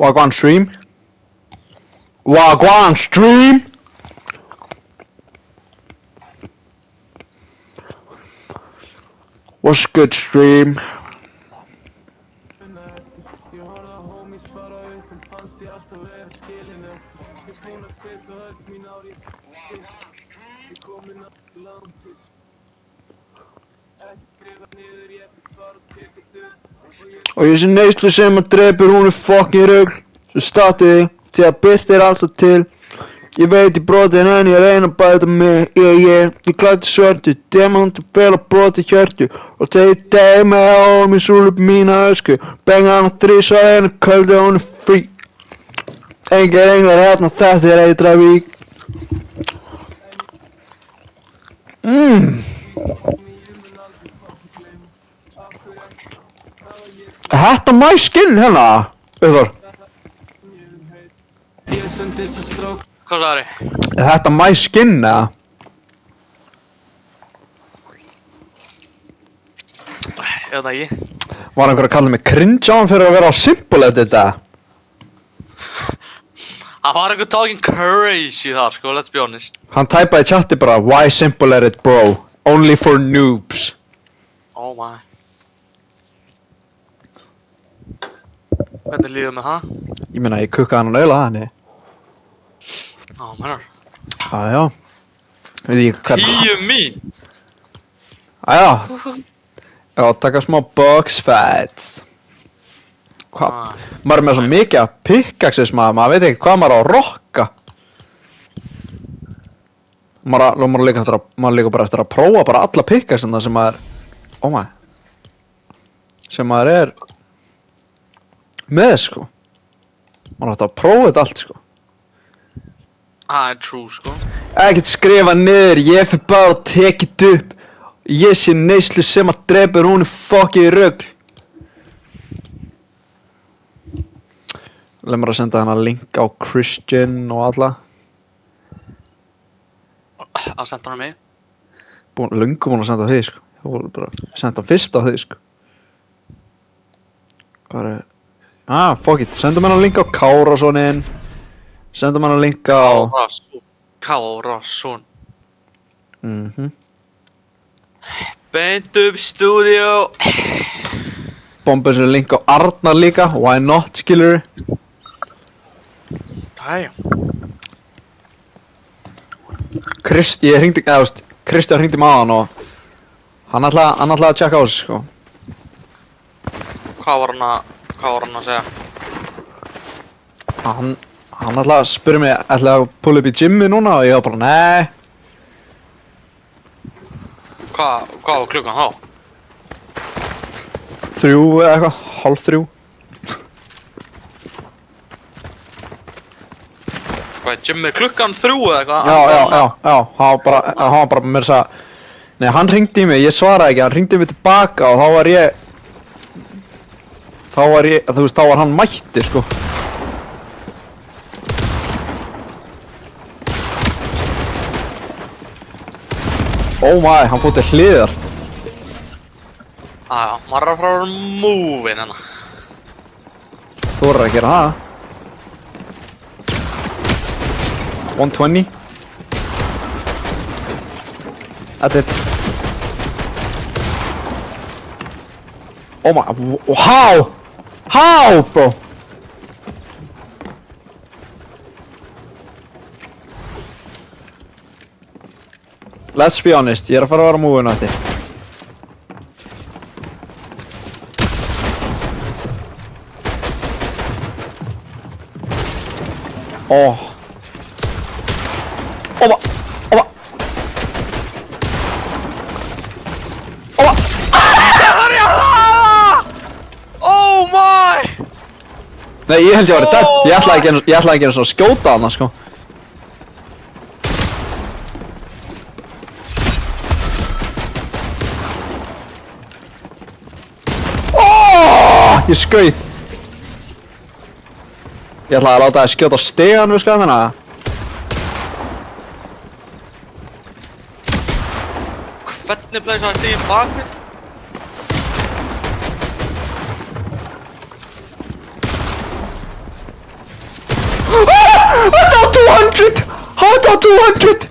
Wagwan stream. Wagwan stream. What's good stream? Og ég sé neyslu sem að drepur, hún fucking rugl. Svo stattu þig, því að byrt alltaf til. Ég veit ég brotin en ég reyna að bæta mig. Ég klæddi svörtu, demantu fel og broti hjörtu. Og þegar deg með áum í súlu upp mína ösku. Benga hana þrísvar einu köldu og hún frí. Engir englar hérna, þetta Eitravík. Þetta my skin hérna, Auðvor. Hvað sagði? Þetta my skin eða? Ég veit það ekki. Var einhver að kalla mig cringe á hann fyrir að vera á simple edit eða? Það var einhver talking crazy þar sko, let's be honest. Hann tæpaði í chatti bara, why simple edit bro? Only for noobs. Oh my. Hvernig líður með það? Ég meina, ég kukkaði hann á naula hann. Á, mennar. Já. Veit ég hvern. 10 mín! Já, taka smá box fights. Hvað? Maður er með svo mikið að pickaxes maður veit ekkert hvað maður á að rocka. Maður líka bara eftir að prófa bara alla pickaxena sem maður, oh my, sem maður er með sko. Maður átti að prófa þetta allt sko. Það er true sko. Ekkert skrifa niður, ég fyrir bara að tekið þetta upp. Ég sé neyslu sem að drepur, hún fucking rugl. Leið mér að senda hana link á Christian og alla. Að senda hana mig? Löngu búinn að senda þig sko. Það voru bara að senda fyrst á þig sko. Hvað er... fuck it. Sendum hana link á Kárasónin. Sendum hana link á... Kárasón. Beint upp stúdíó. Bombum sér link á Arnar líka. Why not, skilur? Æja. Kristján hringdi mig á hann og hann ætlaði að checka á þessu sko. Hvað var hann að segja? Hann ætlaði að spyrja mig, ætlaði að pulla upp í gymmi núna og ég var bara, nei. Hvað var klukkan þá? 3 eða eitthvað, 2:30. Hvað er gymmið klukkan 3 eða eitthvað? Já, hann var bara með þess að... Nei, hann hringdi í mig, ég svaraði ekki, hann hringdi í mig tilbaka og þá var ég, þú veist, þá var hann mættur, sko. Oh my, hann fór til hliðar. Já, maður er að fara að vera múvinn hérna. Þú voru að gera það. 120. That's it. Oh my, how? How, bro? Let's be honest, ég er að fara að vera múvinn á þetta. Oh. Opa! Opa! Opa! Oh my! Nei, ég held ég að vera dead. Ég ætlaði ekki að skjóta hana, sko. Ég skaut. Ég ætlaði að láta það skjóta á stegan við skafina. Hvernig bleið það stíðin bakmið? Þetta var 200!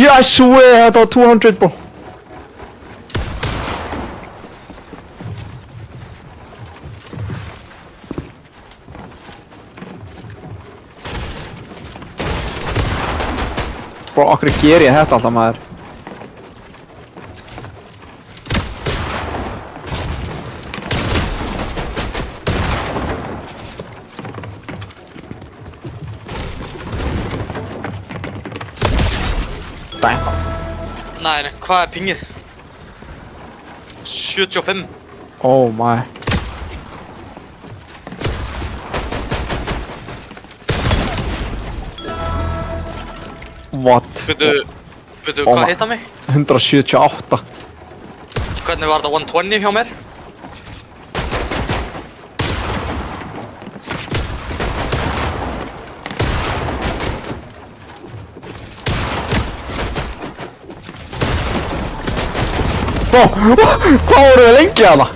I swear þetta var 200 bro. Bro, okkur ger ég þetta alltaf maður. Damn. Nei, hvað pingið? 75. Oh my. What? Veitu, Oh hvað my. hitta mig? 178. Hvernig var það 120 hjá mér? Bro, hvað voru við lengi að það?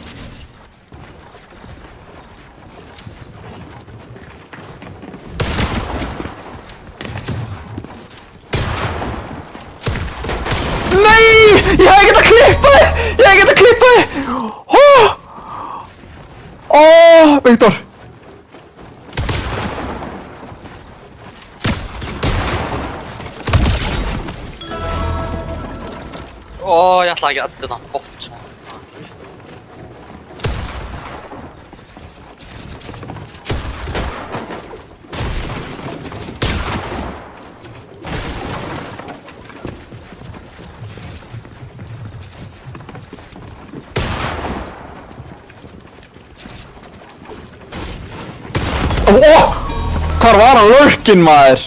Nei! Ég hef ekki að klippa þig! Ég hef ekki að klippa þig! Viktor! Ég ætla ekki að edda þetta bótt svona. Hvar var hann lurkin maður?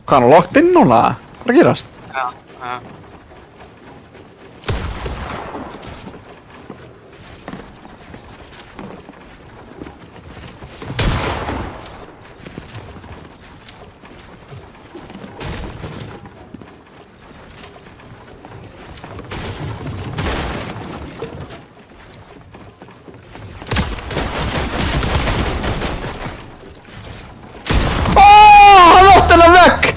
Hvað er hann locked inn núna? Hvað er að gerast? Já. Hann átti hennar vekk!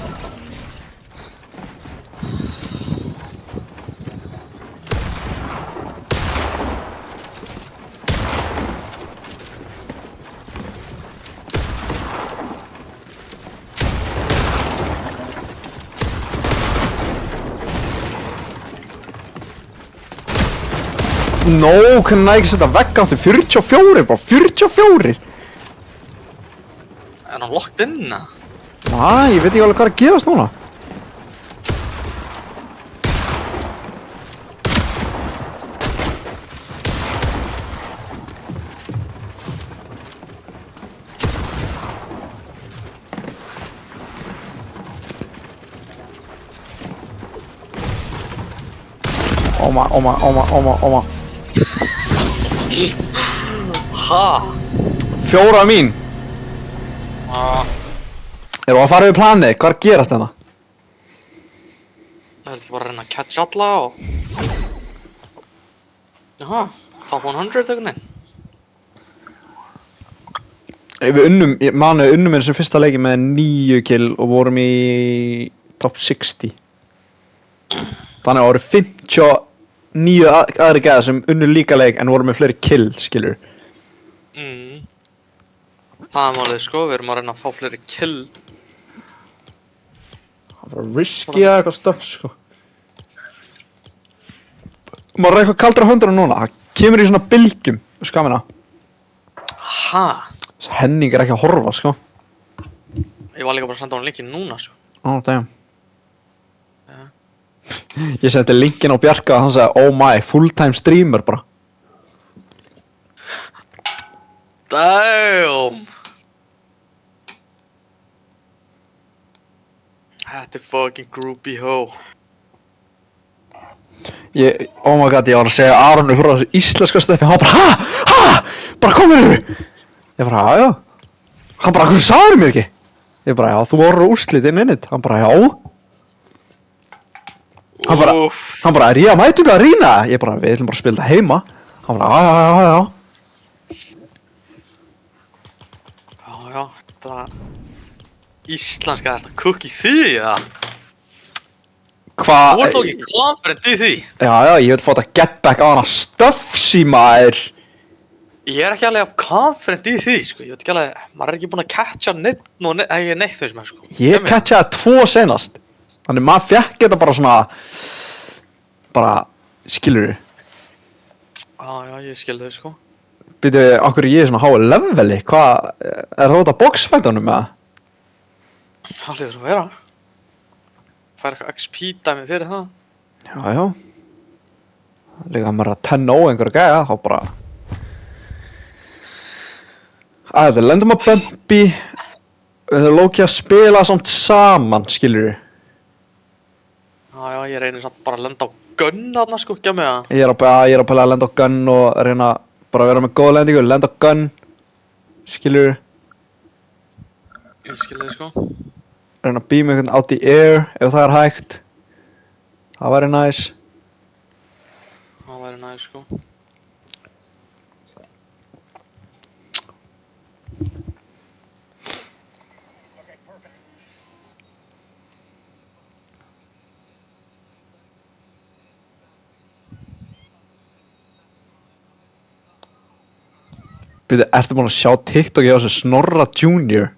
Nó, hvernig nægir setja vekk átti 44 bara, 44! Er hann locked in? Næ, ég veit ekki alveg hvað er að gerast núna. Óma. Ha? 4 mín. Erum við að fara við planið? Hvað er að gerast þetta? Það er ekki bara að reyna að catch alla og... Jaha, top 100 eitthvað neinn. Við unnum, ég manu við unnum þessum fyrsta leiki með 9 kill og vorum í top 60. Þannig að það voru 59 aðri gæðar sem unnu líka leik en voru með fleiri kill, skilur. Það er málið sko, við erum að reyna að fá fleiri kill. Það var risky eða eitthvað stöff, sko. Maður er eitthvað kaldur á höndunum núna, það kemur í svona bylgjum, skamina. Ha? Þessi Henning er ekki að horfa, sko. Ég var líka bara að senda hún linkin núna, sko. Damn. Ég setti linkin á Bjarka og hann sagði, oh my, full-time streamer bara. Damn! Þetta er fucking groupie ho. Oh my god, ég var að segja Aronu frá þessu íslenska stöffi, hann bara, ha, bara komið þér. Ég bara, já. Hann bara, hvernig sagður mér ekki? Ég bara, já, þú voru úrslit in it. Hann bara, já. Hann bara, er ég að mæta að rýna? Ég bara, við ætlum bara að spila þetta heima. Hann bara, já. Já, þetta... Íslenska, þetta kukk í því, eða? Hvað? Þú ert þó ekki confident í því? Já, ég vil fá þetta get back á hana stuffsy, maður. Ég er ekki alveg confident í því, sko. Ég veit ekki alveg, maður er ekki búinn að catcha neitt finnst mér, sko. Ég catchaði 2 senast. Þannig maður fekk þetta bara svona... Bara, skilurðu? Já, ég skil þau, sko. Býtu, okkur ég svona háa leveli? Hvað, er það út af boxfætunum, eða? Það hlýtur að vera. Fær eitthvað XP-dæmi fyrir það. Já. Líka að maður er að 10-0 einhverja gæja, þá bara... Það lendum að Bumpy. Við höfum lókið að spila samt saman, skilurðu? Já, ég reynir samt bara að lenda á gunn þarna, sko, ekki að mig það. Ég er að pæla að lenda á gunn og reyna bara að vera með góða lendingu, lenda á gunn. Skilurðu? Ég skil þau, sko. Reyna að beama einhvern out the air ef það er hægt. Það væri næs. Það væri næs, sko. Býtu, ertu búin að sjá TikTok á þessu Snorra Junior?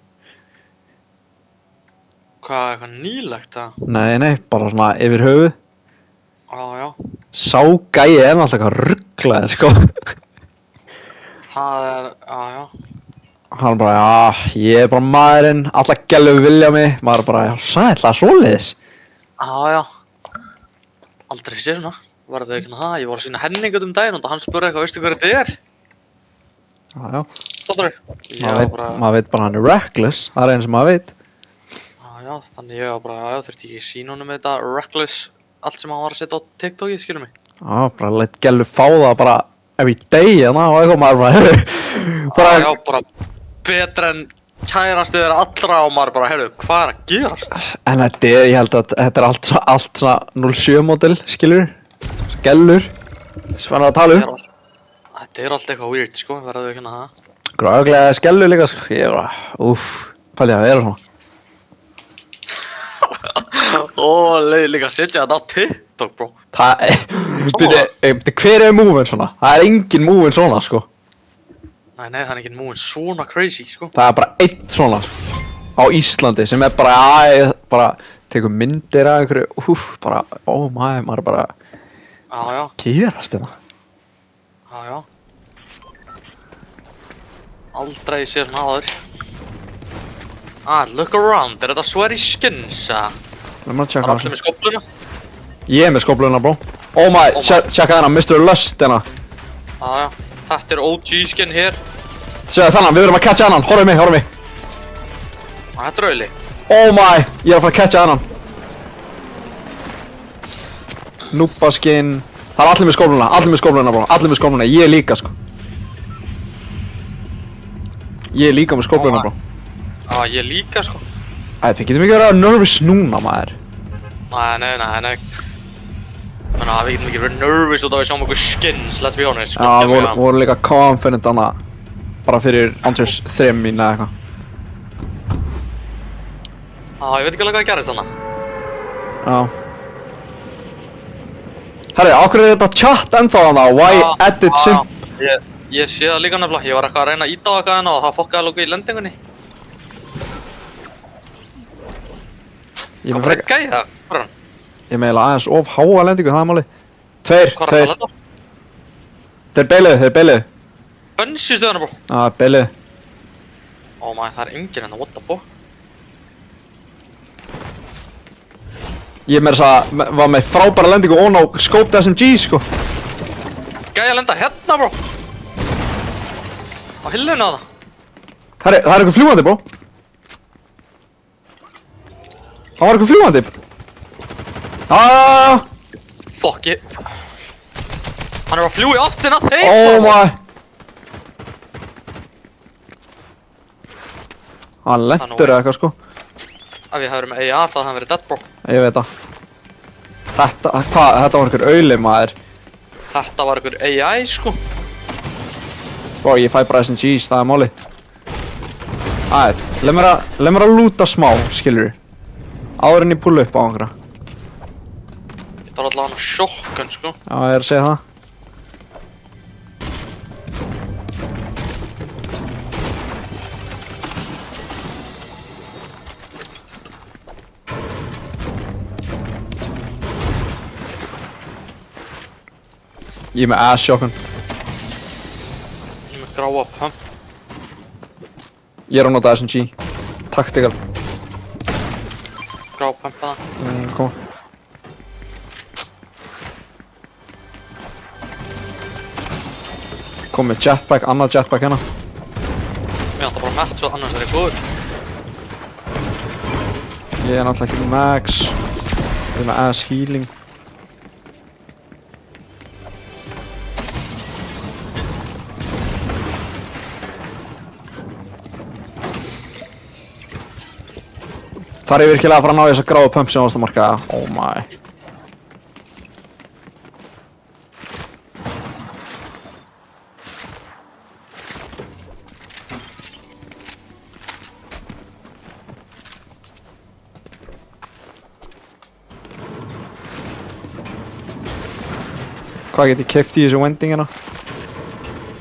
Hvað, eitthvað nýlegt, það? Nei, bara svona yfir höfuð. Já. Sá gæi er náttúrulega eitthvað rugglaður, sko. Það er, já. Hann bara, ég er bara maðurinn, alla gælur vilja mig. Maður bara, sætla, svoleiðis. Já. Aldrei sé svona. Var þetta ekki það? Ég var að sýna Henning um daginn og hann spurði eitthvað, veistu hvað þetta er? Já. Státtur? Maður veit bara hann er reckless, það er einn sem maður veit. Já, þannig ég var bara, þurfti ekki að sína honum þetta reckless, allt sem hann var að setja á TikTokið, skilur mig. Já, bara leitt gælu fá það bara every day, og eitthvað maður bara, Já, bara betra en kærasti þeirra allra og maður bara, heyrðu, hvað er að gerast? En ég held að þetta er allt svona 07 model, skilur, gælur, sem hann að tala Þetta er allt eitthvað weird, sko, verður þau ekki það. Gráglega skellur líka, sko, ég er bara, pæli að vera svona. Líka að setja þetta á TikTok, bro. Hver er múvin svona? Það er engin múvin svona, sko. Nei, það er engin múvin svona crazy, sko. Það er bara einn svona, á Íslandi, sem er bara, tekur myndir af einhverju, bara, maður er bara, gerast þetta. Já. Aldrei sé svona aður. Look around, er þetta sweaty skins, Leðum að Það tjekka er allir með skófluna. Ég er með skófluna, bro. Tjekka hérna, Mr. Lust hérna. Já. Þetta er OG skin hér. Segðu þannig, við verðum að catcha hennan, horfðu mig. Þetta er rauðli. Ég er að fara að catcha hennan. Núpa skin. Það er allir með skófluna, bro. Allir með skófluna, ég líka, sko. Ég er líka með skófluna, bro. Já, ég líka, sko. Við getum ekki verið að nervous núna, maður. Nei. Við getum ekki verið nervous út af við sjáum okkur skins, let's be honest. Já, voru líka confident hana. Bara fyrir Andrews 3 mín eða eitthvað. Ég veit ekki alveg hvað gerist þarna. Já. Herri, okkur er þetta chat ennþá hana, why edit simp? Ég sé það líka nefnilega, ég var eitthvað að reyna að íta á eitthvað og það fokkaði alveg í lendingunni. Hvað er gæða? Hvað er hann? Ég með aðeins of háa lendingu, það er málið. Tveir. Hvað er hann að lenda? Þeir beiluðu. Bönns í stöðuna, bro. Já, beiluðu. Það er enginn hérna, what the fuck? Ég með þess að var með frábæra lendingu og ná skópta SMG, sko. Gæja lenda hérna, bro. Á hillinu að það. Herri, það er eitthvað fljúgandi, bro. Það var eitthvað fljúgandi. Fuck it. Hann er að fljúa í áttina þeim. Hann lentur eða eitthvað, sko. Ef ég hefði verið með AR þá hefði hann verið dead bro. Ég veit það. Þetta var einhver auli maður. Þetta var einhver AI sko. Bro, ég fæ bara SMGs, það er máli. Æ, leið mér að lúta smá, skilur. Áður en ég pulla upp á einhverja. Ég tar allavega hann á shotgun sko. Já, ég er að segja það. Ég er með ass shotgun. Ég er með gráa pump. Ég er að nota SMG. Tactical. Gráa pump hana. Kom. Kom með jetpack, annað jetpack hérna. Ég ætla bara að matcha annars er ég góður. Ég er náttúrulega ekki með max. Ég er með ass healing. Þar er ég virkilega að fara að ná þess að gráða pump sem varst að marka. Oh my. Hvað get ég keypt í þessu vending hérna?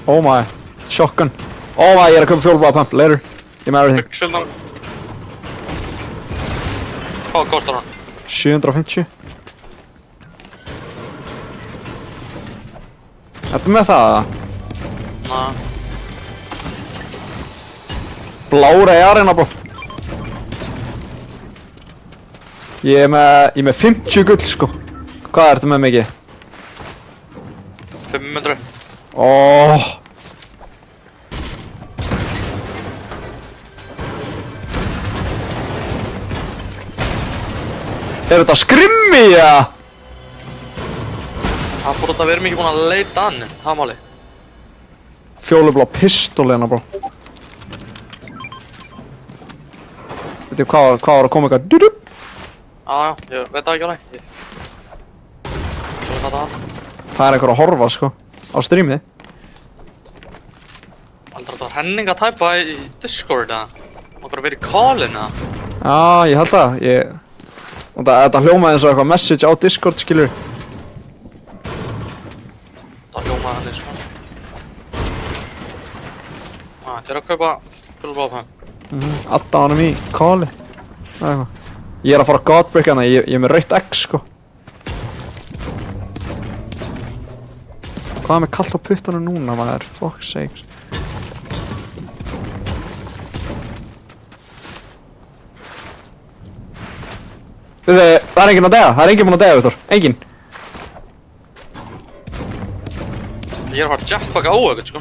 Oh my. Shotgun. Oh my, ég er að köpa fjólbláða pump. Later. Ég með everything. Byggsildar. Hvað kostar hann? 750. Ertu með það? Nei. Blár AR hérna bro. Ég er með 50 gull sko. Hvað ertu með mikið? 500. Óh. Er þetta skrimmi eða? Hann búið að vera mikið búinn að leita hann, það er máli. Fjólublá pistól hérna bro. Veitu hvað var að koma eitthvað dudup? Já, ég veit það ekki alveg. Ég veit hvað það var. Það er einhver að horfa sko. Á streamið. Aldrei þetta var Henning að tæpa í Discord eða? Okkur að vera í callin eða? Já, ég held það. Þetta hljómaði eins og eitthvað message á Discord skilur. Það hljómaði hann eins og. Ég er að kaupa fullbláfum. Adda honum í calli. Það er eitthvað. Ég er að fara að godbreaka hana, ég er með rautt X sko. Hvað er með kallt á puttunum núna maður? Fuck's sakes. Það er enginn að deyja, það er enginn búinn að deyja, Viktor. Enginn. Ég er að fara jetpack á eitthvað sko.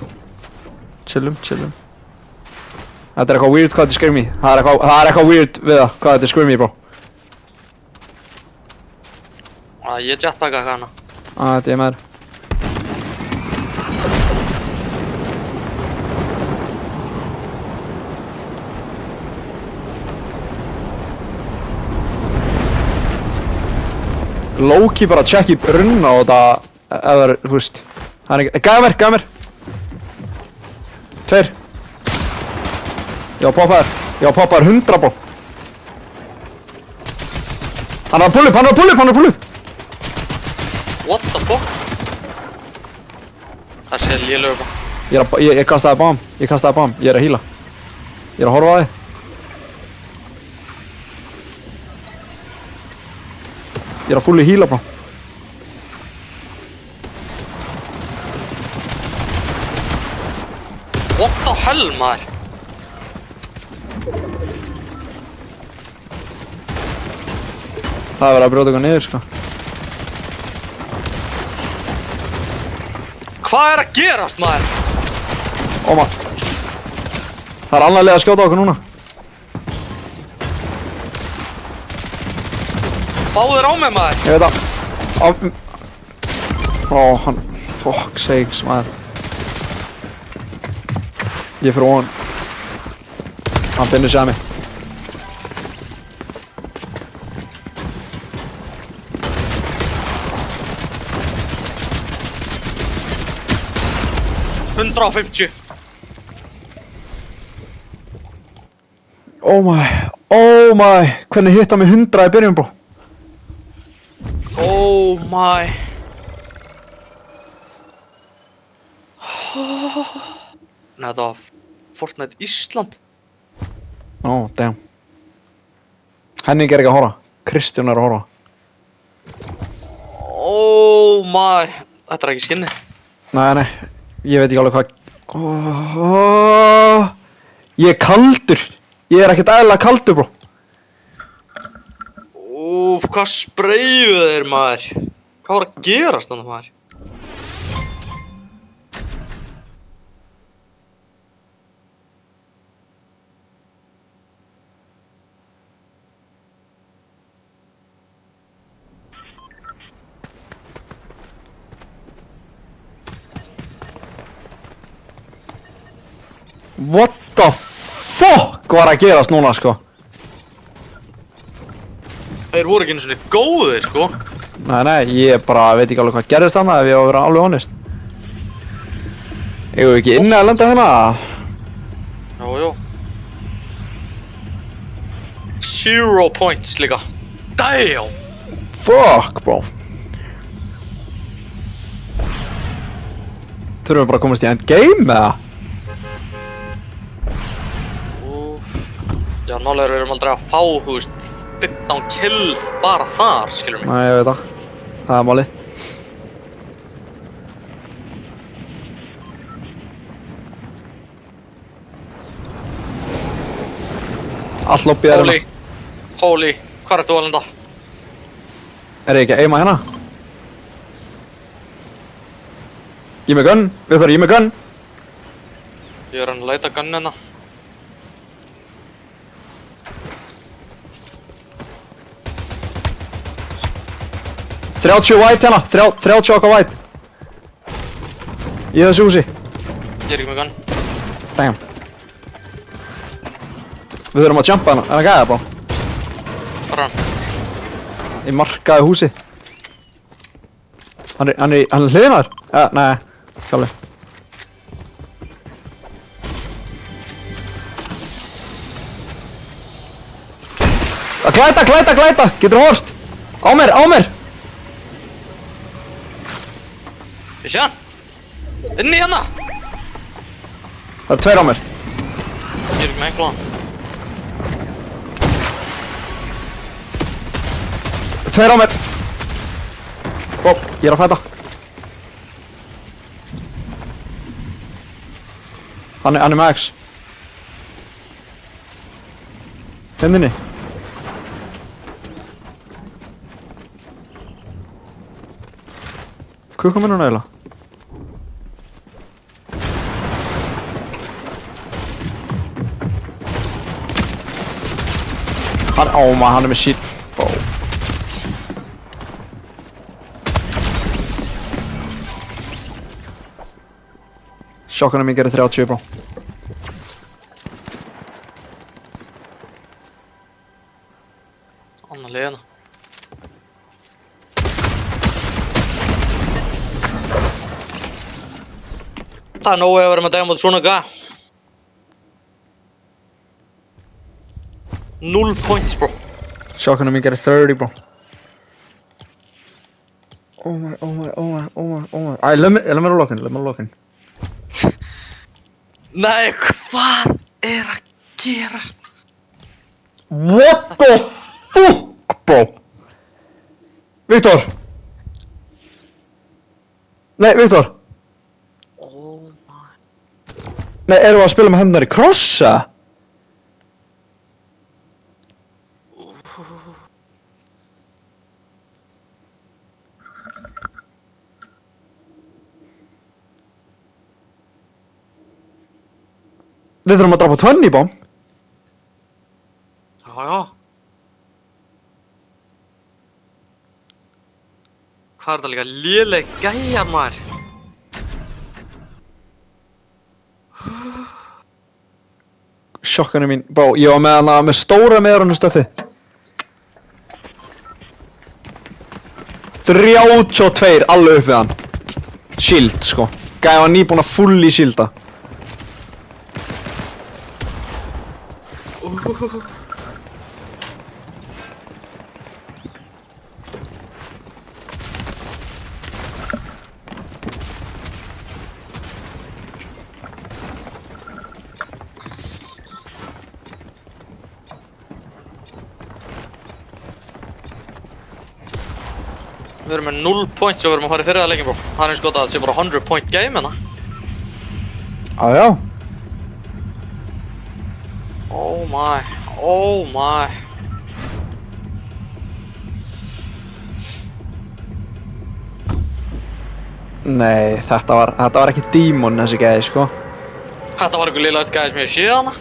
Chillum. Þetta er eitthvað weird hvað þetta er skrimmi. Það er eitthvað weird við það, hvað þetta er skrimmi, bro. Ég jetpacka eitthvað hana. Þetta er með þér. Low-key bara check í brunna og þetta, ef það er, þú veist. Það er ekki, gæða mér. 2. Ég var poppaður 100 ból. Hann er að pull upp. What the fuck? Það sé lélugur bara. Ég kastaði bám, ég er að heala. Ég er að horfa á þig. Ég er að fulli heala bro. What the hell maður? Það er verið að brjóta eitthvað niður sko. Hvað er að gerast maður? Óma. Það er annað leið að skjóta okkur núna. Báðir á mig maður. Ég veit það. Hann. Fuck's sakes maður. Ég er fyrir ofan. Hann finnur sig að mig. 150. Oh my, hvernig hitt hann mig 100 í byrjun, bro? Oh my. Nei, þetta var Fortnite Ísland. Oh, damn. Henning er ekki að horfa. Kristján er að horfa. Oh my. Þetta er ekki skinni. Nei, ég veit ekki alveg hvað... Ég er kaldur. Ég er ekkert eðlilega kaldur, bro. Úf, hvað spreyðu þeir, maður? Hvað var að gerast þannig, maður? What the fuck var að gerast núna, sko? Þeir voru ekki einu svona góðir, sko. Nei, ég bara veit ekki alveg hvað gerðist þarna ef ég á að vera alveg honest. Eigum við ekki inni að lenda hérna? Jú. 0 points líka. Damn! Fuck, bro. Þurfum við bara að komast í endgame, eða? Já, nálega við erum aldrei að fá, þú veist, 15 kill bara þar, skilur mig. Nei, ég veit það. Það er málið. Allt lobbyið er hérna. Holy, hvað ertu að lenda? Er ég ekki að aima hérna? Ég með gunn, Viktor, ég með gunn. Ég er að leita gunn hérna. $30 white hérna, 30 okkar white. Í þessu húsi. Ég er ekki með gunn. Damn. Við þurfum að jumpa hérna, er það gæða, bro? Hvað er hann? Ég markaði húsi. Hann er hliðinaður? Nei, kjáli. Að glæta, getur hort. Á mér. Ég sé hann. Inni hérna. Það er 2 á mér. Ég er ekki með einhverjum. 2 á mér. Ó, ég er að fæta. Hann er með X. Hendinni. Hvað kom núna eiginlega? Hann er með shit. Sjokkarna mín gerir 30, bro. Annar liðina. Það er nógu að vera með dæma á svona gæða. 0 points, bro. Sjokkarna mín gerir 30, bro. Oh my. Æ, let me lokin. Nei, hvað er að gerast? What the fuck, bro? Viktor! Nei, Viktor! Oh my. Nei, erum við að spila með hendunar í krossa? Við þurfum að drapa 20 bomb. Já. Hvað er þetta líka léleg gæjar, maður? Sjokkarna mín, bro, ég var með hana með stóra meðrannu stöfi. 32, alveg upp við hann. Shield, sko. Gæði var nýbúinn að fulli silda. Við erum með 0 points og við erum að fara í fyrra leikin, bro. Hann er skotað að það sé bara 100 point game hérna. Já. Oh my, oh my. Nei, þetta var ekki dímon þessi gæði, sko. Þetta var einhver liðlegast gæði sem ég hef séð hana.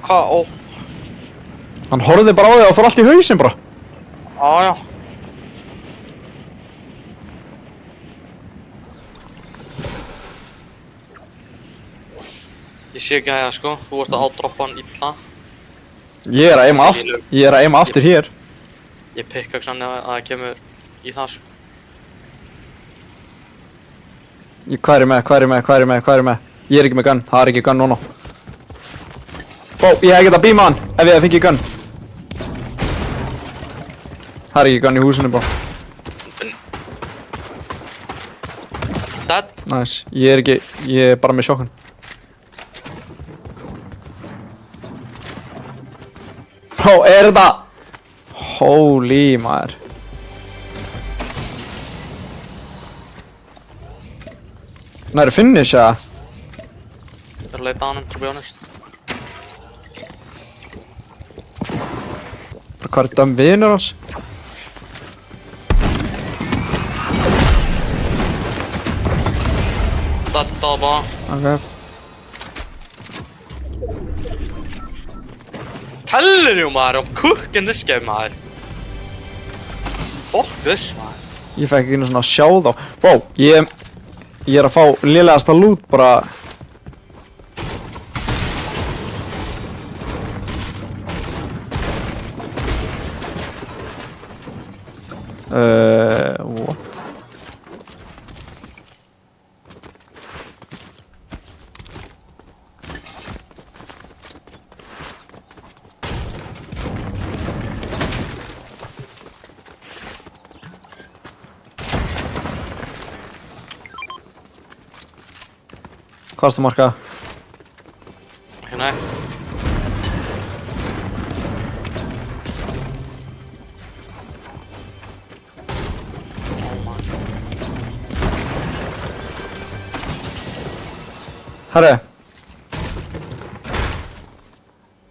Hvað, ó. Hann horfði bara á þig og fór allt í hausinn, bro. Já. Ég sé ekki að það, sko. Þú varst að ádroppa hann illa. Ég er að aima aftur hér. Ég pikka ekki sannig að það kemur í það, sko. Hvað er með? Ég er ekki með gunn, það er ekki gunn núna. Bó, ég hef getað að beama hann ef ég hef fengið gunn. Það er ekki gunn í húsinu, bó. Dead. Nice, ég er bara með sjokkun. Bó, er þetta? Holy maður. Næri finish, eða? Ég er að leita á hann, to be honest. Hvað er þetta vinur hans? Þetta var bara. Ok. Telling you, maður, I'm cooking this game, maður. Fuck this, maður. Ég fekk ekki einu svona að sjá þá. Bó, ég er að fá lélegasta loot bara. What? Hvað erstu að marka? Ekki nei. Herri,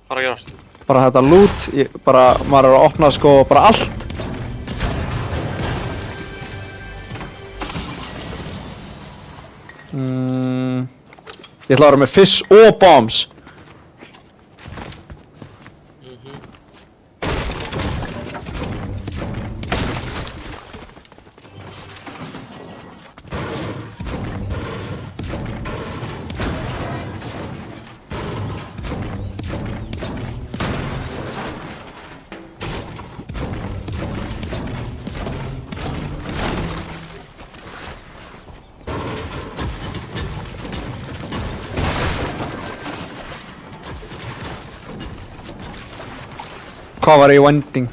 Hvað er að gerast? bara þetta loot, maður er að opna sko bara allt. Ég ætla að vera með fish og bombs. Hvað var í vending?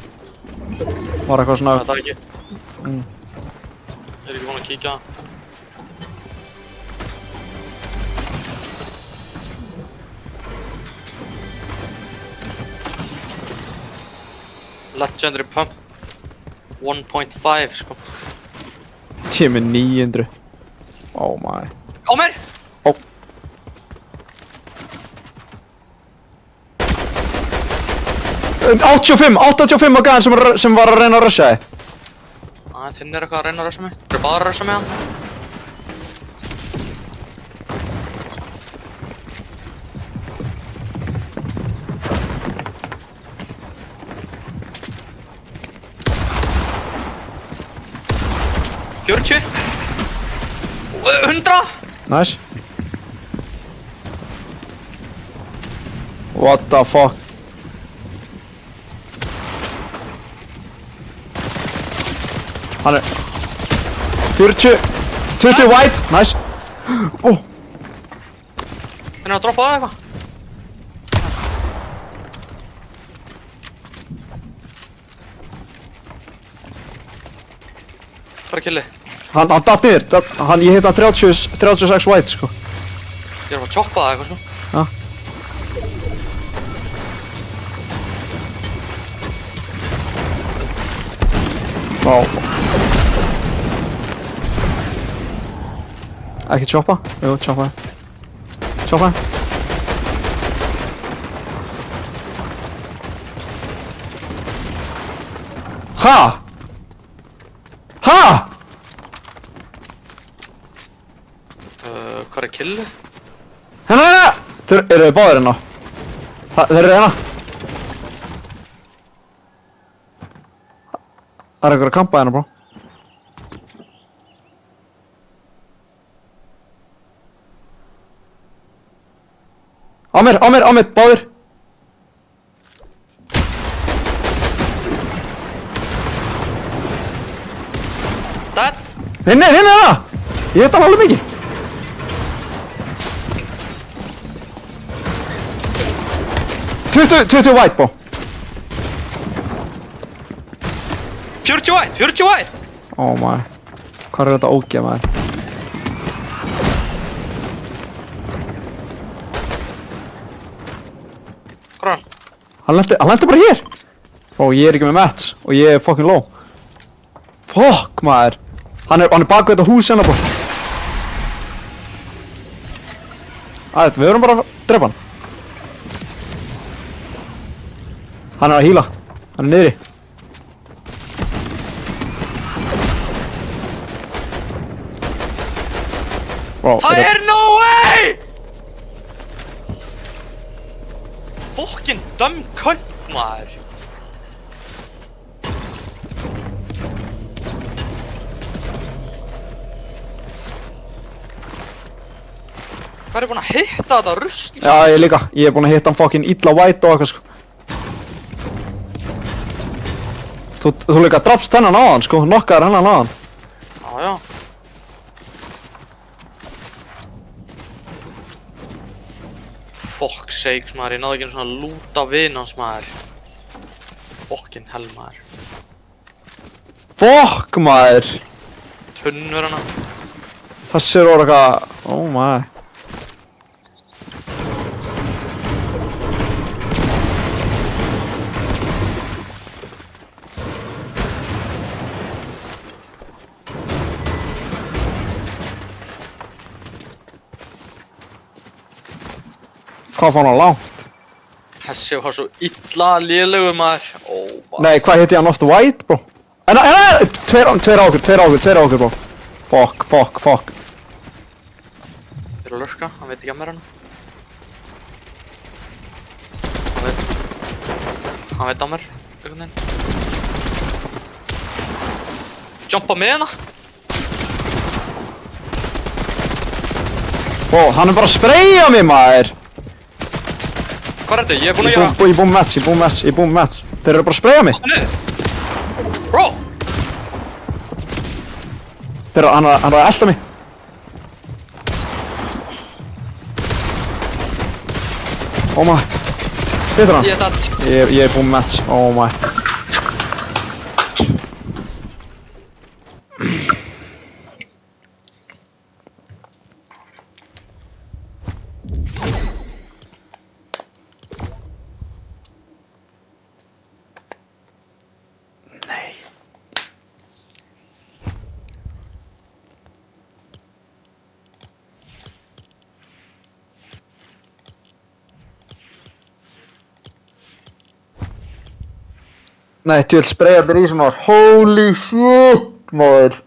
Var eitthvað svona... Það er ekki. Ég er ekki búinn að kíkja. Legendary pump 1.5, sko. Ég er með 900. Oh my. Á mér! Ó. Um, 85 á gæðan sem var að reyna að rusha þig. Þinn er eitthvað að reyna að rössa mig. Þú er bara að rössa mig hann. Fjörtjú. 100. Nice. What the fuck? Hann er 40. 20 white, nice. Ó, Henni að droppa það eitthvað? Hvað er killið? hann datt niður, ég hitt hann 36 white, sko. Ég er að choppa það eitthvað sko. Já. Vá. Ekki choppa? Jú, choppa. Choppa. Ha? Ha? Hvað er killið? Hérna! Þeir eru báðir hérna. Þeir eru hérna. Það er einhver að kampa hérna, bró. Á mér, báðir. Dead! Hérna! Ég hitt hann alveg mikið. Tvö white, bó. 40 white! Oh my. Hvað er þetta ógeð, maður? Hvað er hann? Hann lendi bara hér. Ó, ég er ekki með mats og ég er fucking low. Fuck, maður. Hann er bak við þetta hús hérna, bó. Við verðum bara að drepa hann. Hann er að heala. Hann er niðri. Það er no way! Fucking dumb cunt, maður. Hvað er búinn að hitta þetta rusl? Já, ég líka. Ég er búinn að hitta hann fucking illa white og eitthvað, sko. Þú líka drafst hennan á hann, sko. Nokkaður hennan á hann. Já. Fuck sakes, maður. Ég náði ekki einu svona að lúta vin hans, maður. Fucking hell, maður. Fuck, maður. Tunnur hana. Þessir voru eitthvað... Oh my. Hvað fann hann langt? Þessi var svo illa lélegur, maður. Maður. Nei, hvað hitti hann oft white, bro? Tveir á okkur, bro. Fuck. Ég er að lurka, hann veit ekki að mér hana. Hann veit á mér, einhvern veginn. Jumpa með hana. Hann er bara að spraya mig, maður. Hvað er þetta? Ég er búinn að gera... Ég er búinn með mats. Þeir eru bara að spraya mig. Bro! Hann er að elta mig. Oh my. Hittir hann? Ég er dætt. Ég er búinn með mats. Oh my. Nei, tjöld sprayarnir í sem var. Holy shit, maður.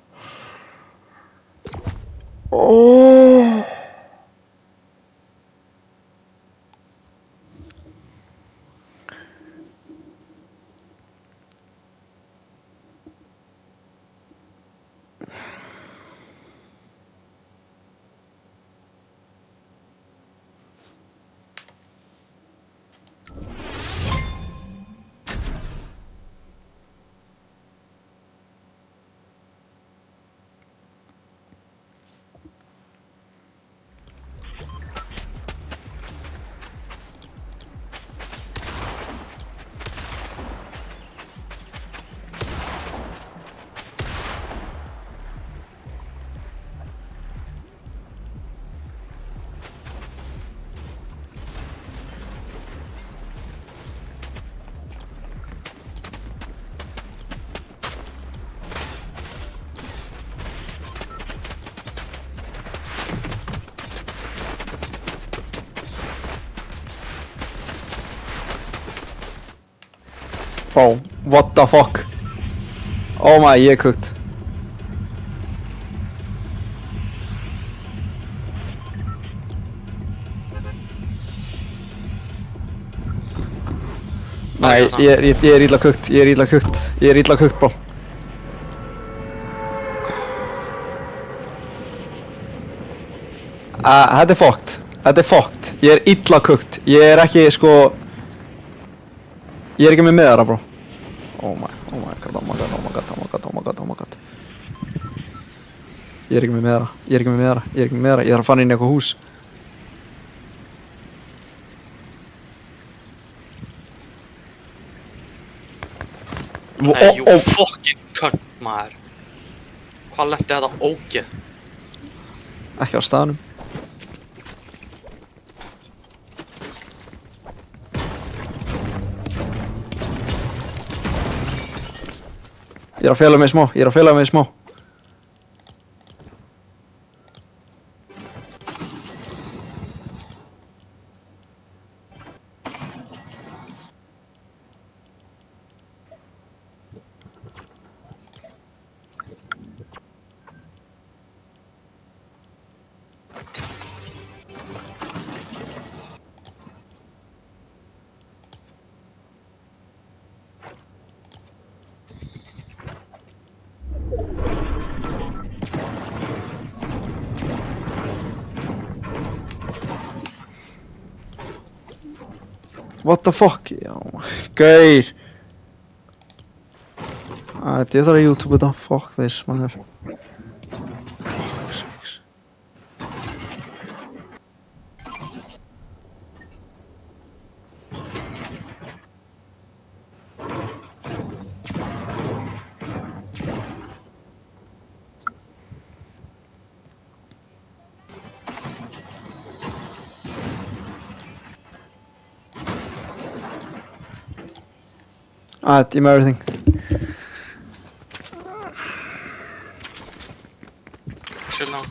Bro, what the fuck? Oh my, ég er cooked. Nei, ég er illa cooked, ég er illa cooked, bro. Þetta er fucked, ég er illa cooked, ég er ekki, sko... Ég er ekki með meðara, bro. Oh my god. Ég er ekki með meðara, ég þarf að fara inn í eitthvað hús. Nei, jú, fucking cunt, maður. Hvað lendi þetta ógeð? Ekki á staðnum. Ég er að fela mig smá, What the fuck? Já, gaur. Ég þarf að YouTube þetta. Fuck this, maður. Team everything. Chill now.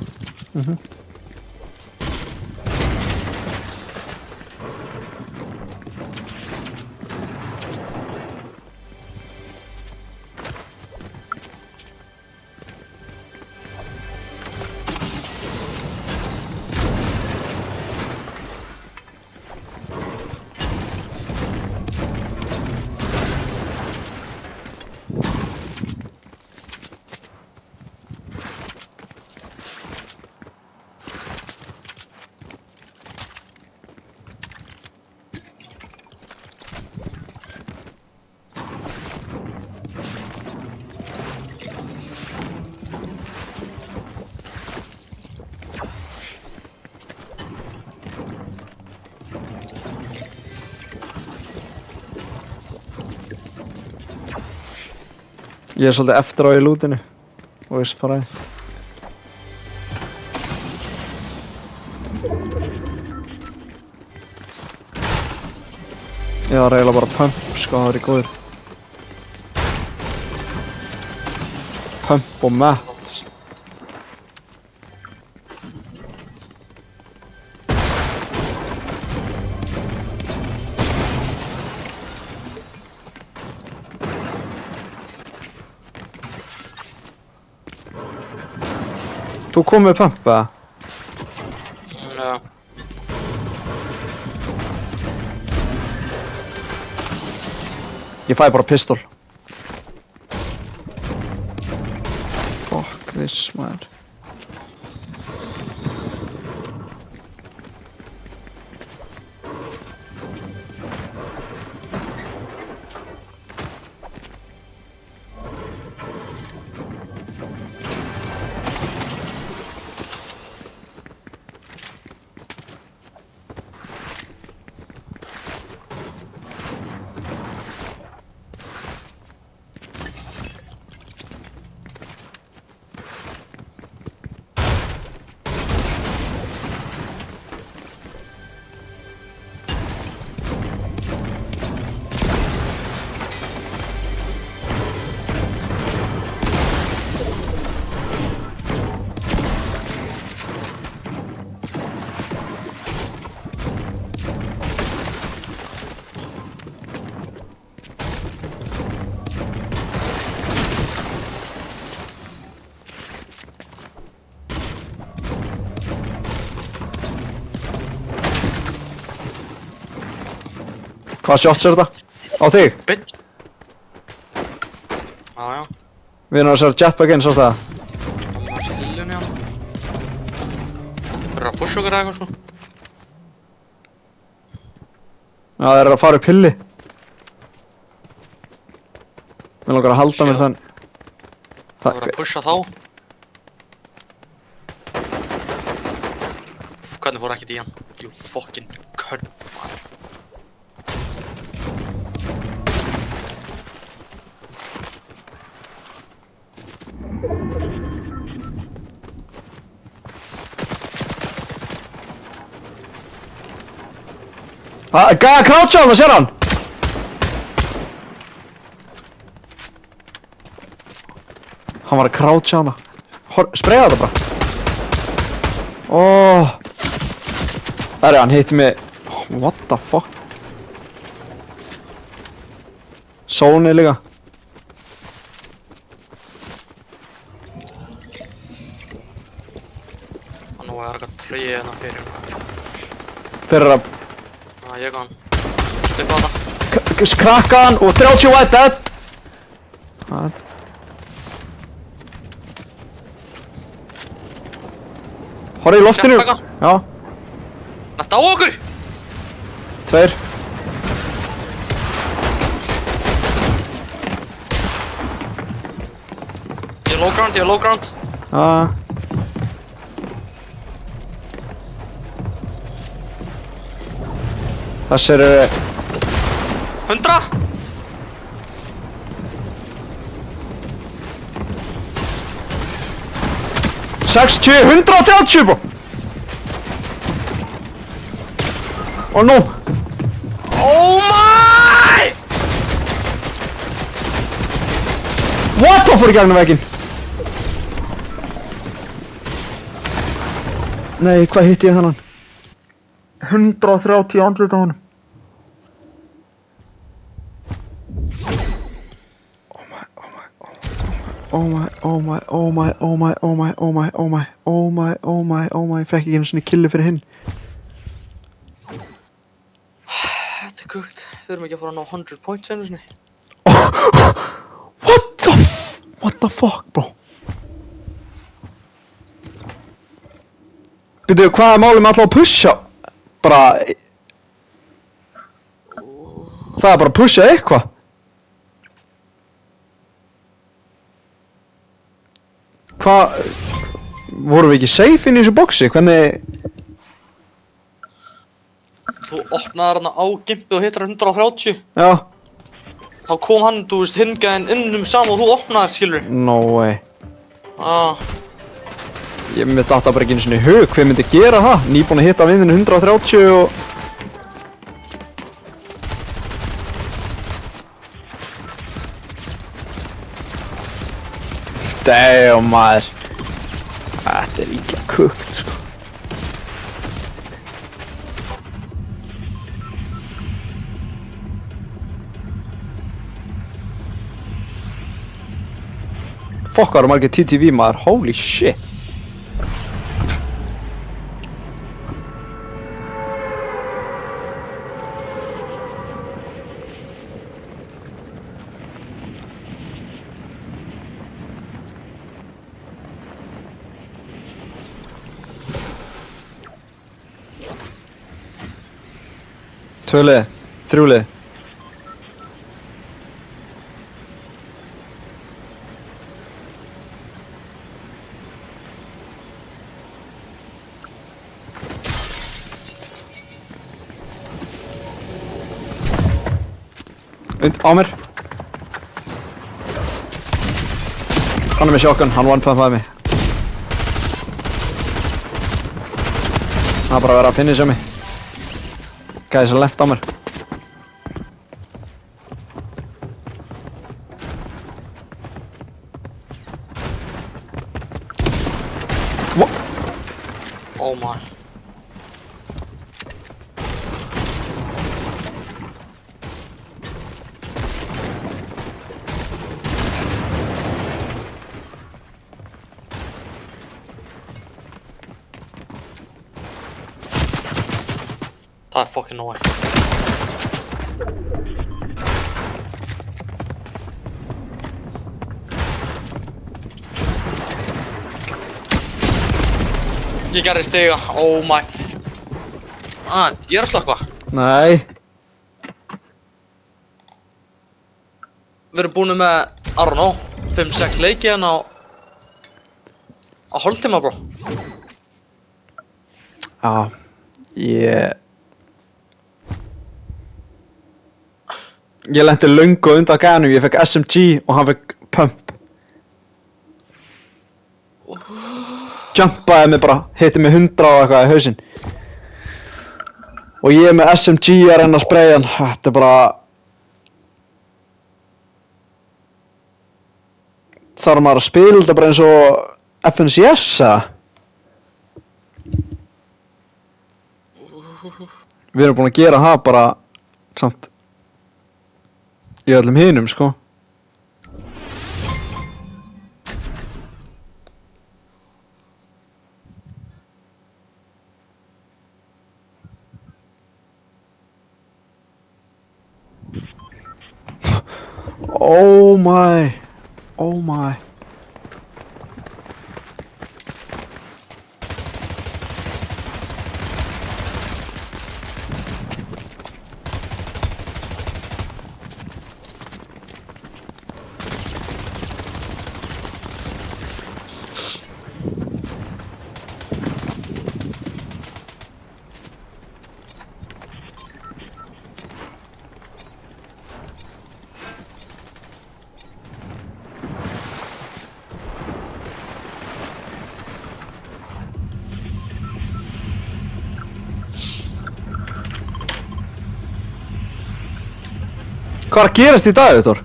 Ég er svolítið eftir á í lútinu og ég sparaði. Ég var eiginlega bara pump, sko, það er góður. Pump og mats. Þú kom með pump, eða? Já. Ég fæ bara pistol. Fuck this, maður. Hvaða shots er þetta? Á þig? Bitch. Já. Við erum að sér jetpackinn, sástu það? Það var þessi lillunni hann. Það eru að pusha okkur eitthvað sko. Já, það er að fara upp hilli. Mér langar að halda mér þann. Það var að pusha þá. Hvernig fór ekkert í hann? You fucking cunt. Gæja croucha hann, það sér hann! Hann var að croucha hana. Sprayða þetta bara. Það er hann hitti mig. What the fuck? Sóni líka. Nú er eitthvað tré hérna fyrir hann. Þeir eru að Já, ég kann. Stuppa hana. krakka hann og 30 white dead. What? Horfðu í loftinu. Jetpacka. Já, Nætt á okkur! 2. Ég er low ground. Já. Þessir eru 100! 60, 130 bro. Oh no. Oh my! What? Það fór í gegnum vegginn. Nei, hvað hitti ég þannan? 130 andlit á honum. Oh my, fekk ekki einu sinni killi fyrir hinn. Þetta er kukt. Við erum ekki að fara að ná 100 points einu sinni. What the fuck, bro? Byrju, hvað er málið með alltaf að pusha? Bara... Það er bara að pusha eitthvað. Hvað... Vorum við ekki safe inn í þessu boxi? Hvernig... Þú opnaðir hana á gimpi og hittar 130. Já. Þá kom hann, þú veist, hingæðin innum saman og þú opnaðir, skilur. No way. Ég myndi datta bara ekki einu sinni í hug. Hver myndi gera það? Nýbúin að hitta vinninu 130 og... Damn, maður. Þetta er illa kukt, sko. Fuck, hvað eru margir TTV, maður. Holy shit. Tvölið, þrjúlið. Á mér. Hann er með shotgun, hann one-pumpaði mig. Það er bara að vera að finisha mig. Gæði svo lent á mér. What? Oh my. Það er fucking no way. Ég gerði stiga, oh my. Ég er að slökkva. Nei. Við erum búin með, I don't know, 5-6 leiki hérna á hálftíma, bro. Já, ég lenti löngu undan gænum, ég fekk SMG og hann fekk pump. Jumpaði mig bara, hitti mig 100 og eitthvað í hausinn. Og ég er með SMG að reyna að spraya hann, þetta er bara... Þarf maður að spila þetta bara eins og FNCS, eða? Við erum búin að gera það bara, samt, í öllum hinum, sko. Oh my. Oh my. Hvað er að gerast í dag, Viktor?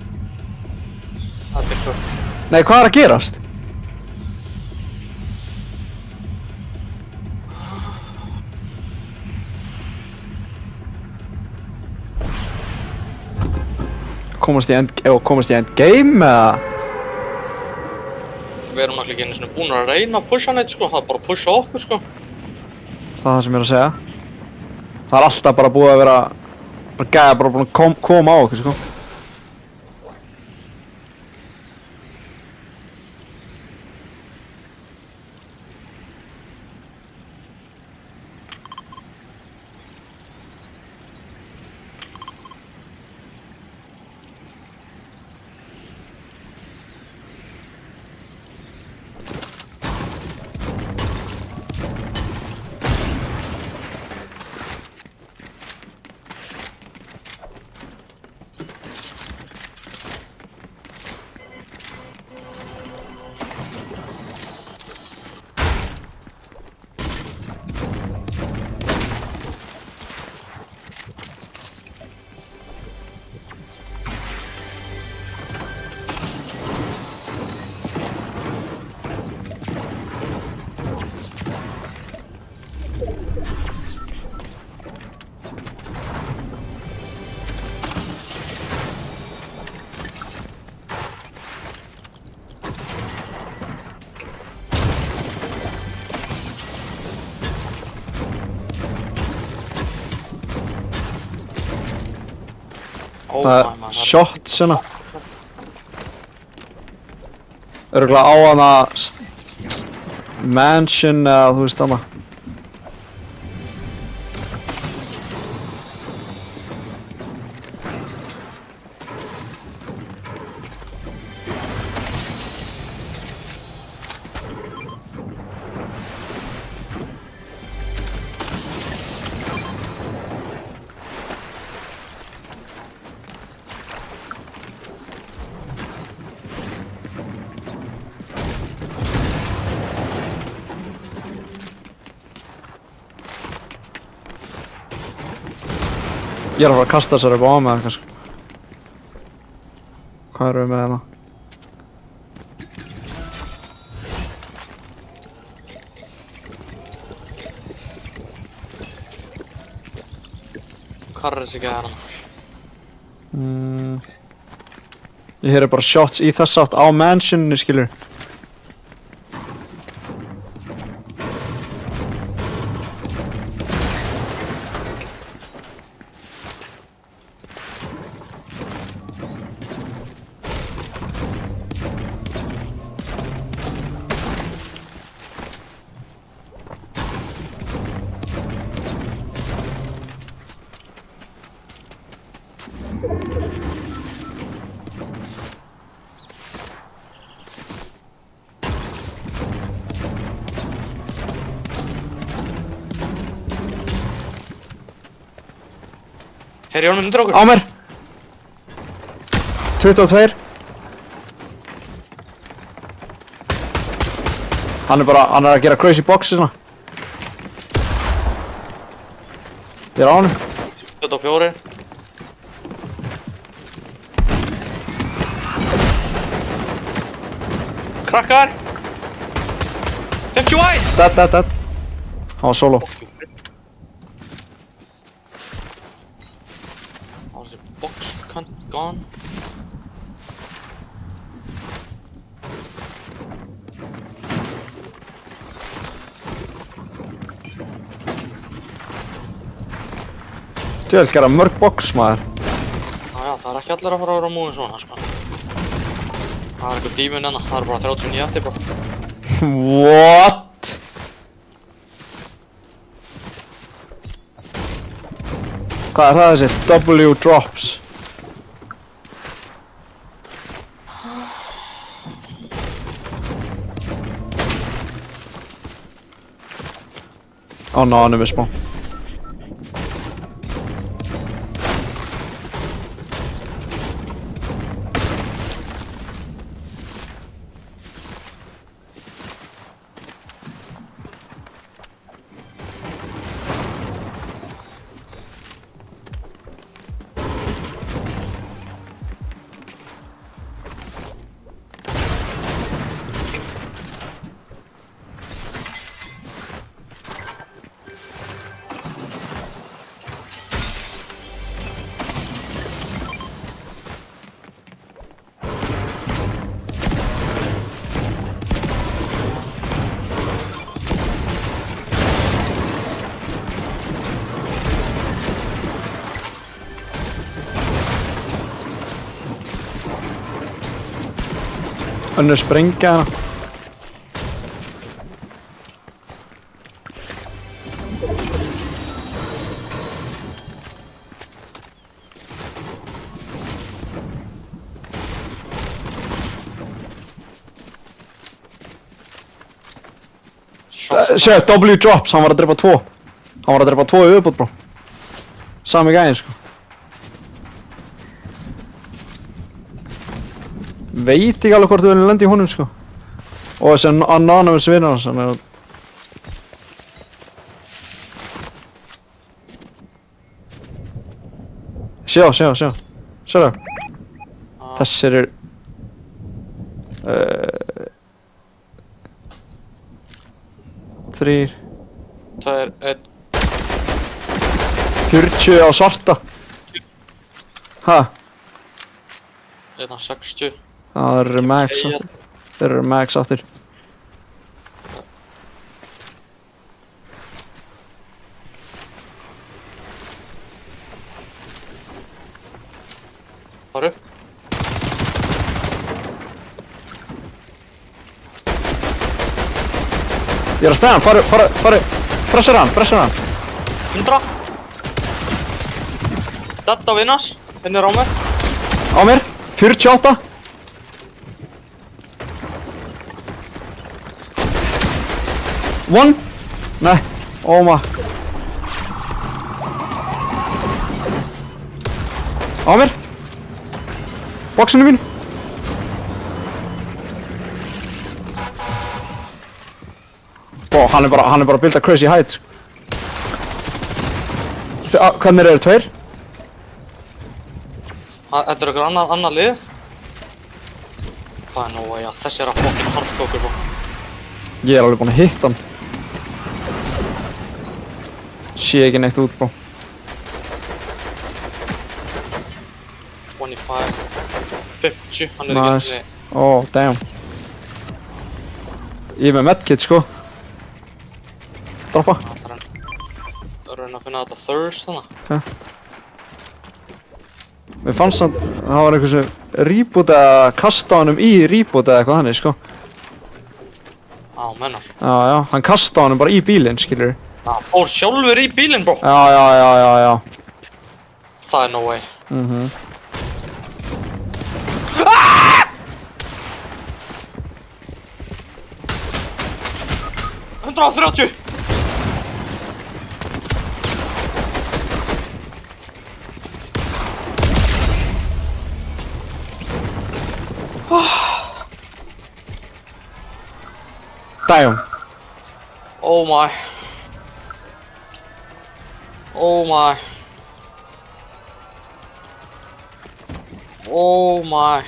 Það er hvað. Nei, hvað er að gerast? Komast í endgame, eða? Við erum náttúrulega ekki einu sinni búin að reyna að pusha neitt, sko. Það er bara að pusha okkur, sko. Það er það sem ég er að segja. Það er alltaf bara búið að vera... bara gæða bara búin að koma á okkur, sko. Það er shot svona. Örugglega á hana mansion eða þú veist hana. Ég er að fara að kasta þessari upp á mig eða eitthvað. Hvað erum við með hérna? Hvað er þessi gæðar hann? Ég heyri bara shots í þess átt á mansioninu, skilur. Heyri honum undir okkur. Á mér! 22. Hann er að gera crazy boxi svona. Ég er á honum. 24. Krakkar! 51! Dead. Hann var solo. How's the box cunt gone? Djöðl gera mörg box maður. Já, það er ekki allir að fara að vera múið svona, sko. Það er eitthvað dímun enna, það er bara 39 eftir, bro. What? Hvað er það þessi? W drops. Ó, ná, hann er með smá. Önnur sprengja hana. Sjö, W drops, hann var að drepa 2. Hann var að drepa 2 í viðbót, bro. Sami gæðin, sko. Veit ekki alveg hvort þú vilja lenda í honum, sko. Og þessi anonymous vinnar hans, hann er að... Sjá. Sérðu? Þessir er... 3... 2, 1... 40 á svarta. Ha? 60. Það eru max aftur. Þeir eru max aftur. Faru. Ég er að spæða hann, faru. Pressar hann. 100. Dead á vinnars. Henni er á mér. Á mér. 48. One. Nei. Óma. Á mér. Boxinu mín. Ó, hann er bara að builda crazy heights. Hvernig eru tveir? Þetta er okkur annað lið. Það er nú að já, þessi er að fucking harka okkur, bro. Ég er alveg búinn að hitta hann. Sé ekki neitt út, bro. 25, 50, hann er Nice. ekki Oh, damn. Ég er með medkit, sko. Droppa. Það er að reyna að finna þetta thirst þannig. Mér fannst hann, það var eitthvað sem reboot eða kasta honum í reboot eða eitthvað þannig, sko. Mennar. Já, hann kasta honum bara í bílinn, skilur. Fór sjálfur í bílinn, bro. Já. Það er no way. 130! Damn. Oh my. Oh my. Oh my.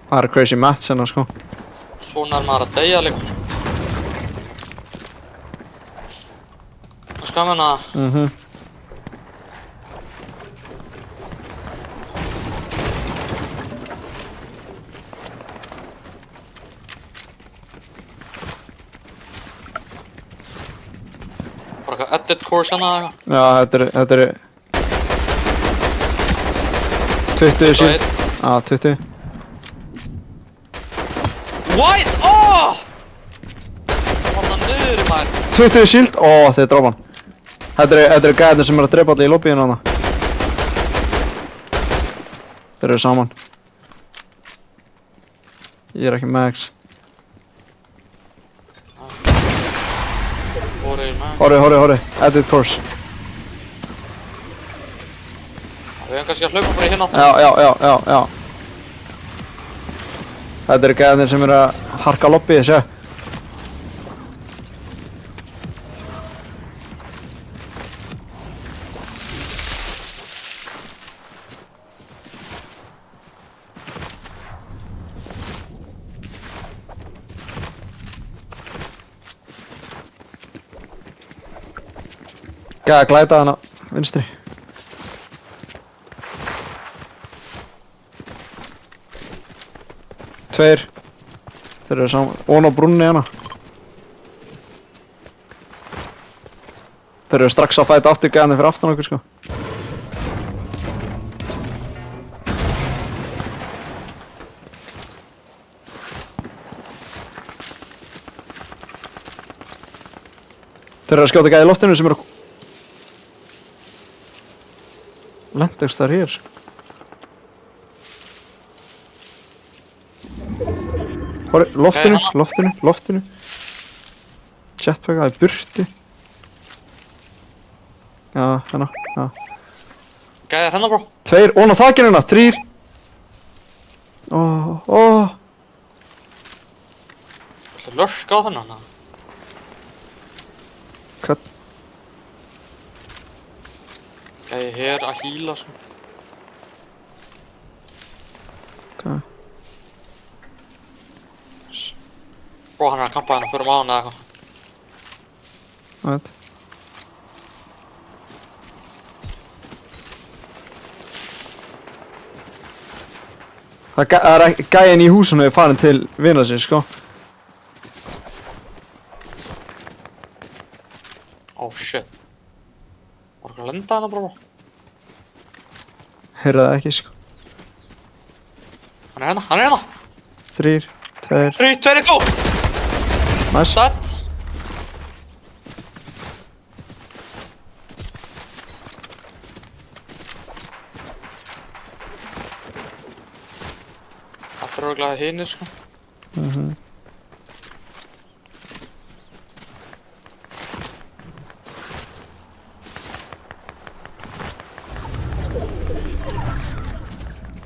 Það er crazy match hérna sko. Svona er maður að deyja líka. Það skal menna. Bara eitthvað edit course hérna eða eitthvað. Já, þetta er 20 síld. Já, 20. White! Oh! Vann niður í maður. 20 síld. Ó, þeir drápa hann. Þetta er gæðin sem er að drepa allir í lobbyinu hana. Þeir eru saman. Ég er ekki max. Horri. Edit course. Við höfum kannski að hlaupa bara í hérna. Já. Þetta eru gæðin sem er að harka lobbyið, sjá. Gæða glæta hana vinstri. Tveir. Þeir eru saman. Ón á brúnni hana. Þeir eru strax að fæta aftur gæðanir fyrir aftan okkur sko. Þeir eru að skjóta gæði í loftinu sem eru lendegst þar hér sko. Horri, loftinu. Jetpack, það er burti. Já, hérna, já. Gæðir hérna, bro. Tveir, ón á þakinu hérna, 3. Viltu lurka á þennan? Hvað? Gæði hér að hýla, sko. Hvað? Bro, hann er að kampa hérna fyrir maðan eða eitthvað. Hvað veit? Það er gæinn í húsinu er farin til vina sig, sko. Oh shit. Var ekki að lenda hérna, bro? Heyrðu það ekki, sko. Hann er hérna. 3, 2. 3, 2, go! Nice. Dead. Það er örugglega hinir, sko.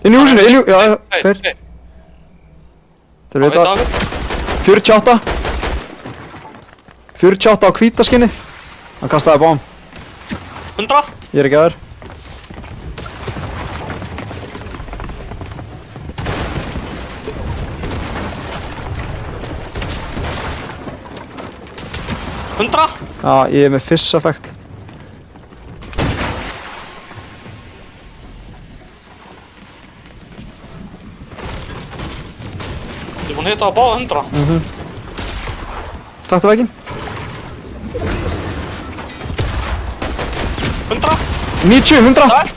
Inn í húsinu, já, tveir. Þeir veit að 48 á hvítaskinni. Hann kastaði bóm. 100. Ég er ekki að þér. Já, ég er með fizz effect. Ég er búinn að hita á báða 100. Taktu vegginn. 100. 90, 100. Þar.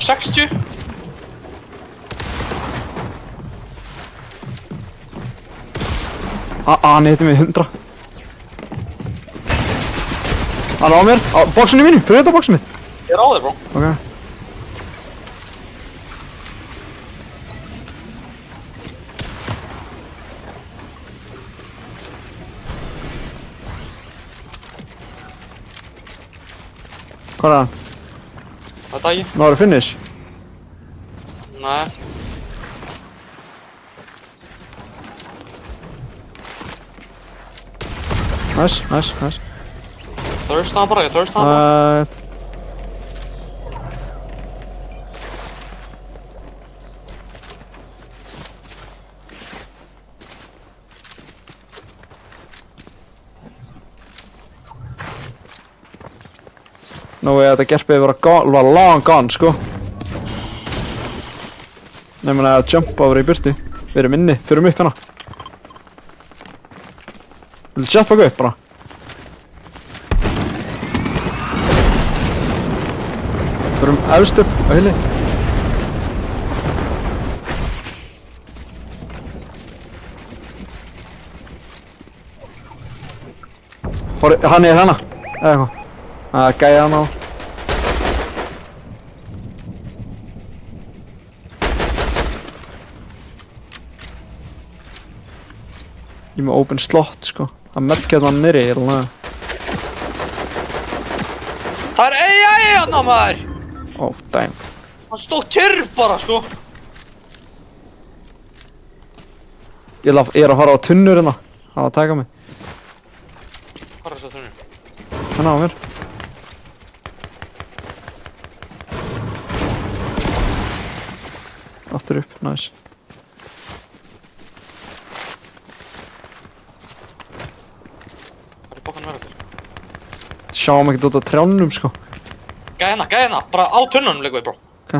60. Hann hitti mig 100. Hann er á mér, á bóksinu mínu, fyrir þetta bóksinu mitt. Ég er á þér, bro. Ok. Hvað er hann? Þetta ekki. Náður finish? Nei. Nice. Þurst hann bara, ég þurst hann bara. Nú er þetta gerpið var long gone, sko. Nefnum að jumpa over í burtu. Við erum inni, förum upp hérna. Viltu jetpacka upp bara? Förum efst upp á hilli. Hann er hana, eða eitthvað. Gæja hann á. Ég er með open slot, sko. Það merkja hann nýri, ég er alveg. Það er AI hérna, maður! Oh, damn. Hann stóð kyrr bara, sko. Ég er að fara á tunnur hérna. Það var að taka mig. Hvað er þessu tunnur? Hérna á mér. Aftur upp, nice. Hvað er bókan verið til? Sjáum ekkert út á trjánum, sko. Gæði hérna, bara á tunnunum líka við, bró. Ok.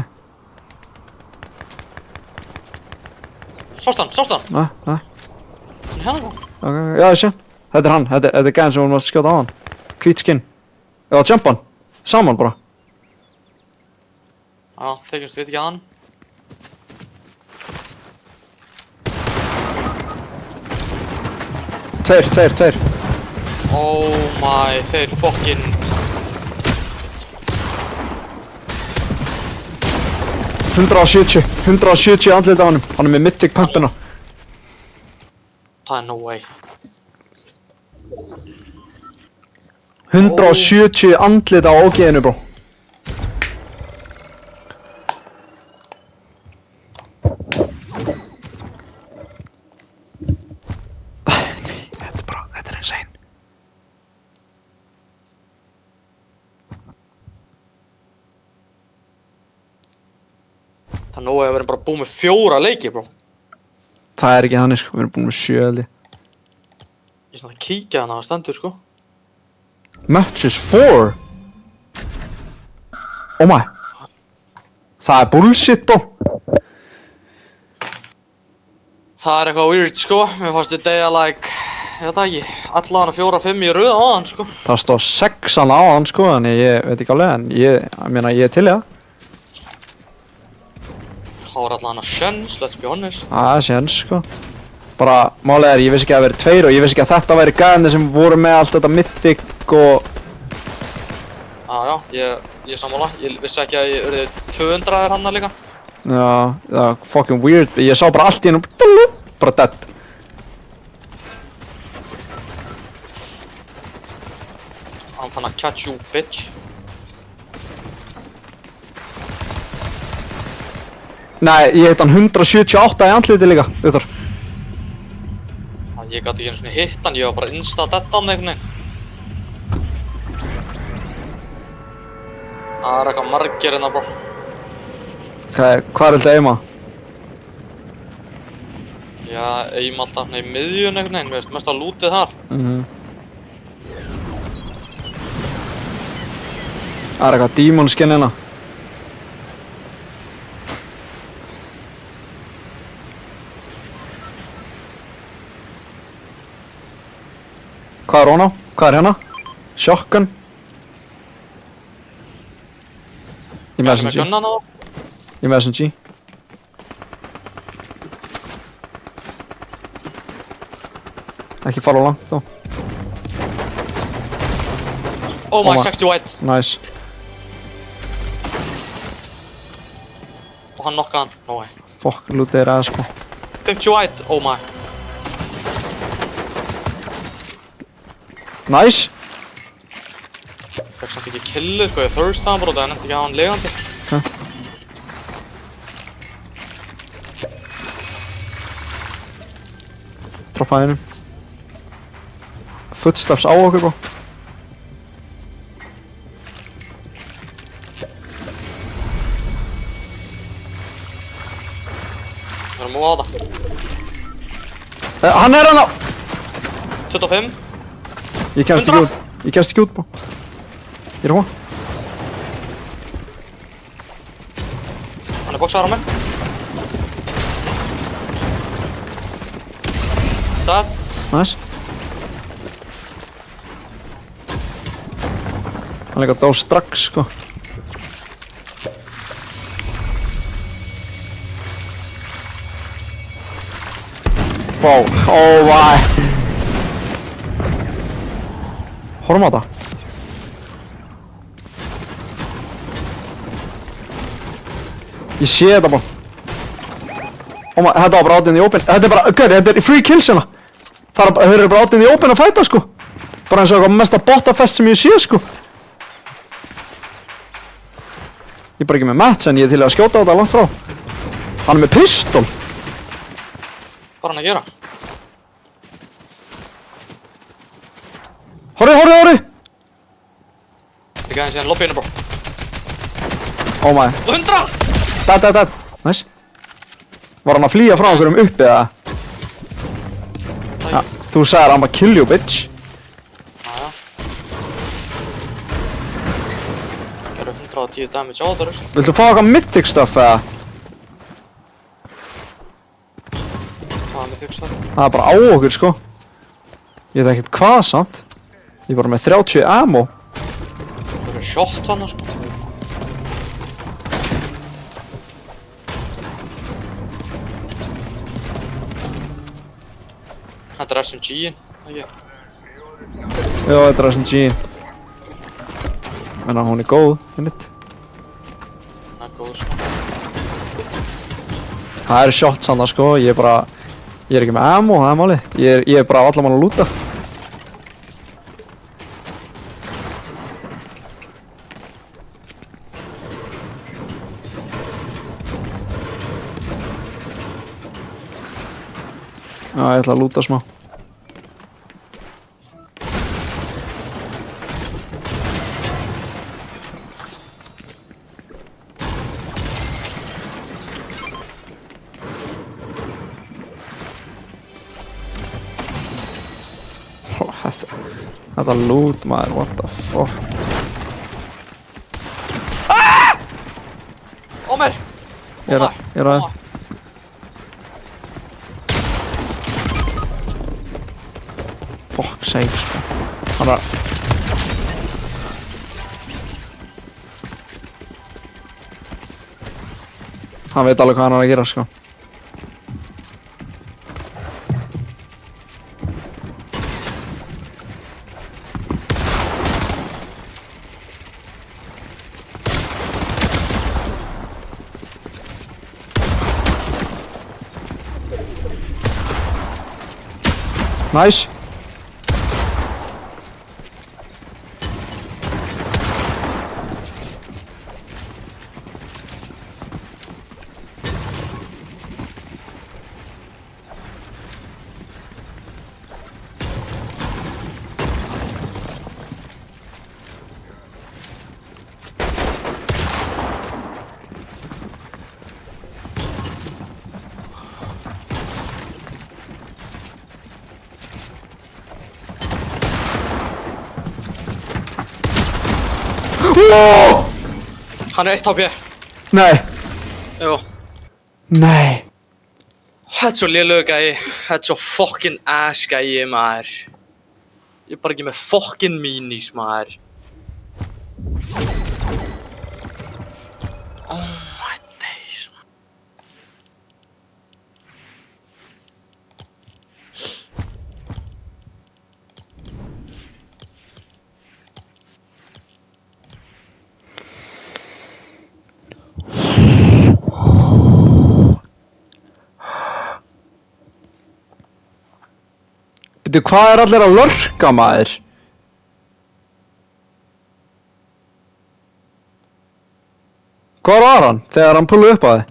Sást hann? Nei. Hann er hérna, bró. Ok, já, ég sé. Þetta er hann, þetta er gæðin sem hún var að skjóta á hann. Hvít skinn. Já, jumpa hann. Saman bara. Já, þykjumst við ekki að hann. Tveir. Oh my, þeir fokkin... $170 andlit á honum. Hann er með mythic pumpina. Það er no way. 170 andlit á OG-inu, bró. Þetta er insane. Það er no way að við erum bara búið með 4 leiki, bró. Það er ekki þannig, sko. Við erum búin með 7 held ég. Ég er svona að kíkja hana á stendur, sko. Matches 4? Oh my. Það er bullshit, bró. Það er eitthvað weird, sko. Mér fannst þetta degja like... Ég veit ekki, allavega 4-5 í röð á hann, sko. Það stóð 6 á hann, sko, en ég veit ekki alveg, en ég meina, ég er til í það. Það var allavega sjens, let's be honest. Það er séns, sko. Bara, málið er, ég vissi ekki að það væri 2 og ég vissi ekki að þetta væri gæðinni sem voru með allt þetta mythic og... Já, ég sammála. Ég vissi ekki að ég urði 200 hann líka. Já, það var fucking weird. Ég sá bara allt í hennum, bara dead. Hann fann að catch you, bitch. Nei, ég heit hann 178 í andliti líka, auðvitað. Ég gæti ekki einu svona hitt hann, ég var bara insta-dead hann einhvern veginn. Það er eitthvað margir hérna, bro. Hvað er þetta eima? Já, eim alltaf hérna í miðjun einhvern veginn, mér veist mest að lútið þar. Það er eitthvað demon skin hérna. Hvað er hún á? Hvað er hérna? Shotgun. Ég með SMG. Gunnan á? Ég með SMG. Ekki fara langt þó. Oh my, my. 60 white. Nice. Og hann knockaði hann, no way. Fuck, lootið er aðeins, sko. 50 white, oh my. Nice. Fekk samt ekki killið, sko, ég thirst hann bara og það nefndi ekki að hann legandi. Droppaði hennum. footsteps á okkur, bro. Við erum múið á það. Hann hann á! 25. Ég kemst ekki út. Ég kemst ekki út, bro. Ég er hún. Hann er boxaður á mér. Það. Nice. Hann líka dó strax, sko. Wow, oh my. Horfum á það. Ég sé þetta bara. Oh my, þetta var bara out in the open. Þetta er bara, okay, þetta er free kills hérna. Þeir eru bara out in the open að fæta, sko. Bara eins og eitthvað mesta botafest sem ég sé, sko. Ég er bara ekki með match en ég er til að skjóta á þetta langt frá. Hann er með pistol. Hvað er hann að gera? Horri! Ég gæði síðan lobbyinu, bro. Oh my. 100! Dead. Nice. Var hann að flýja frá okkur uppi eða? Ja, þú sagðir hann bara kill you, bitch. Jæja. Gerðu 110 damage á það, rusl. Viltu fá eitthvað mythic stuff eða? Hvað er með þykst það? Það er bara á okkur, sko. Ég veit ekkert hvað samt. Ég er bara með 30 ammo. Það eru shot þannig, sko. Þetta er SMG-in, ekki? Já, þetta er SMG. Menna hún er góð, innit. Það er góð, sko. Það eru shots hann, sko. Ég er ekki með ammo, það er málið. Ég er bara allar mann að lúta. Já, ég ætla að lúta smá. Þetta lút maður, what the fuck. Á mér! Ég er að fuck sake, sko. Hann er hann veit alveg hvað hann er að gera, sko. Nice. Wow! Hann er 1 HP. Nei. Jú. Nei. Þetta er svo lélögu gæi. Þetta er svo fucking ass gæi, maður. Ég er bara ekki með fucking minis, maður. Oh my days. Veitu, hvað er allir að lurka, maður? Hvar var hann þegar hann pulluði upp á þig?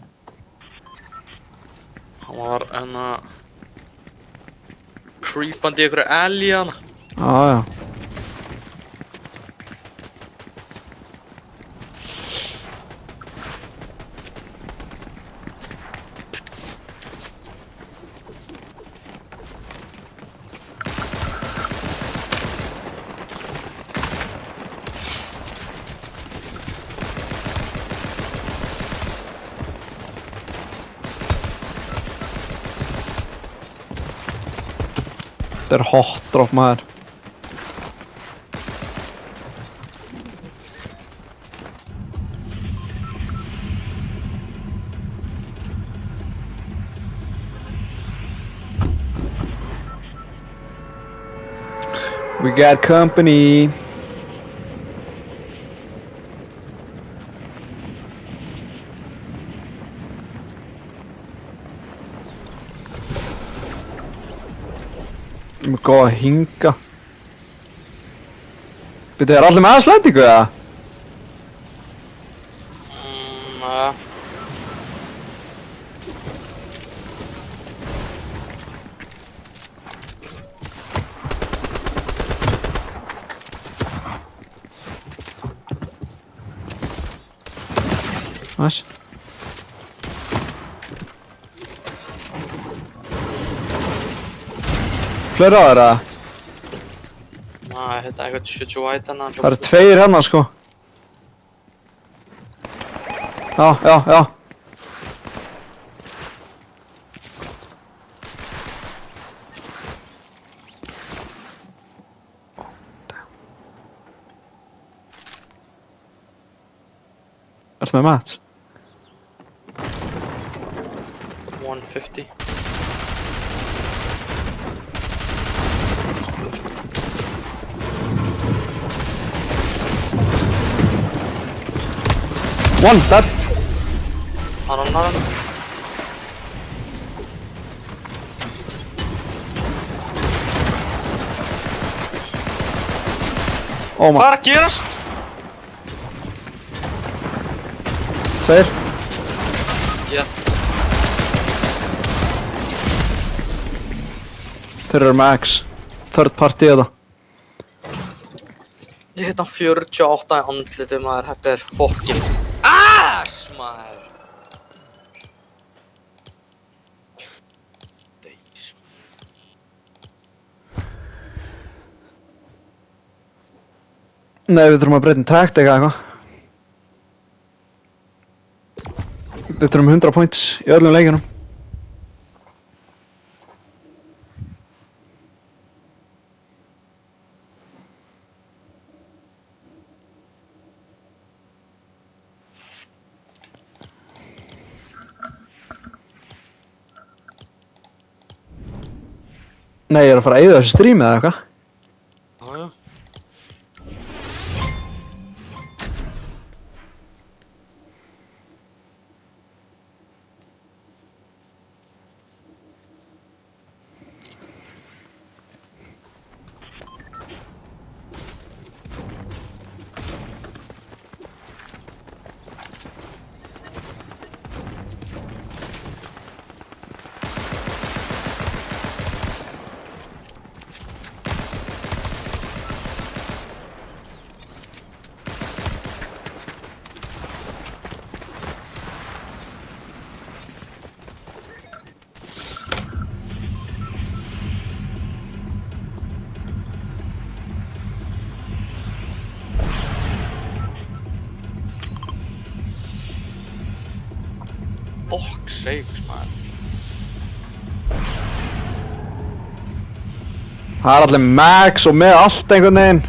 Hann var creepandi í einhverju alley hana. Já. Þetta hot drop maður. We got company. Ég með góða hinga. Byrju, er allir með aðslætingu eða? Ja. Nice. Fleiri á þeirra? Nei, þetta er eitthvað 70 white hérna. Það eru tveir hérna sko. Já. Ertu með mats? 150. One, dead. Hann annar hann. Oh my. Hvað er að gerast? Tveir. Yeah. Þeir eru max. Third party eða. Ég hitt hann 48 í andlitið maður, þetta er fucking ass maður. Deis. Nei, við þurfum að breyta takt eitthvað. Við þurfum 100 points í öllum leikjunum. Nei, ég er að fara að eyða þessu strími eða eitthvað. Já. Fuck sakes maður. Það er allir max og með allt einhvern veginn.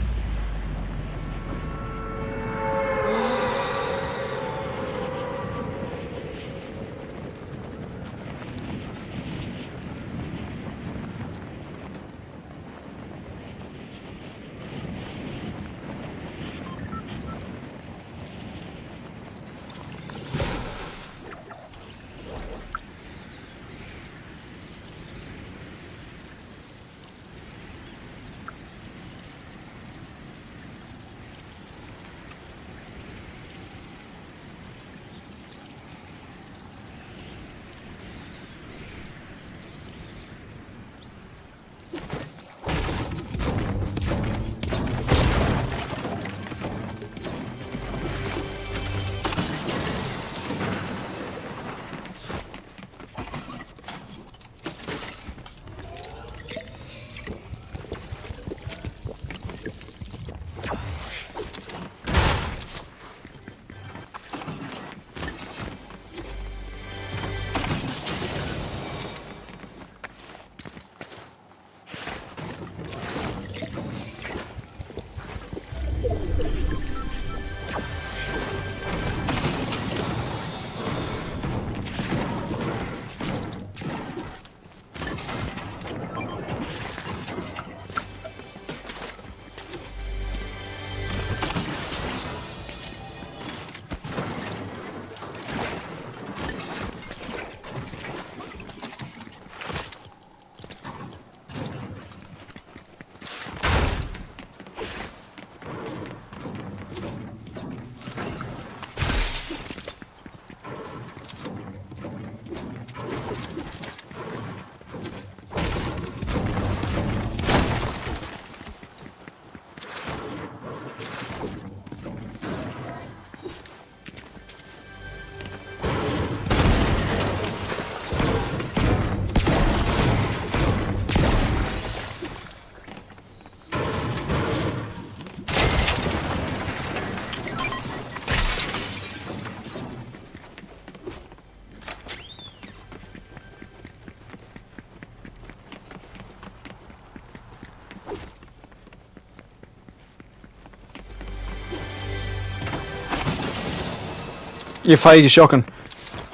Ég fæ ekki sjokkan.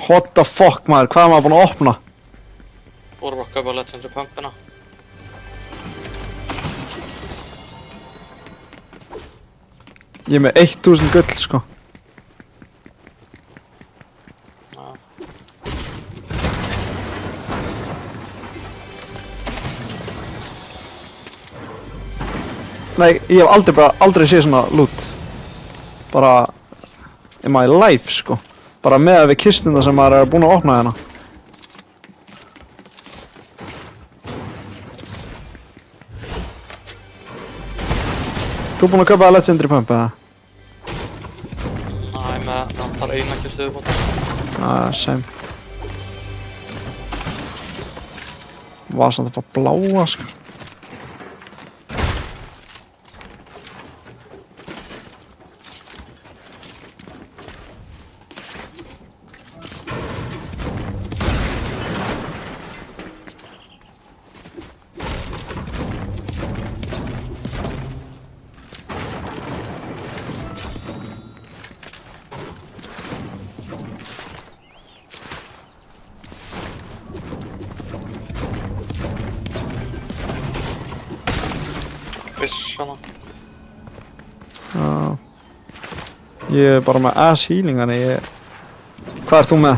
What the fuck maður, hvað er maður búinn að opna? Voru bara að kaupa Legendary Pumpina. Ég er með 1000 gull sko. Já. Nei, ég hef aldrei séð svona loot. Bara in my life sko. Bara með við kistuna sem maður er búinn að opna hérna. Þú búinn að kaupa Legendary Pump eða? Næ, með vantar eina kistu viðbót. Same. Var samt að fá bláa sko. Fish hana. Já. Ég er bara með ass healing þannig ég... Hvað ert þú með?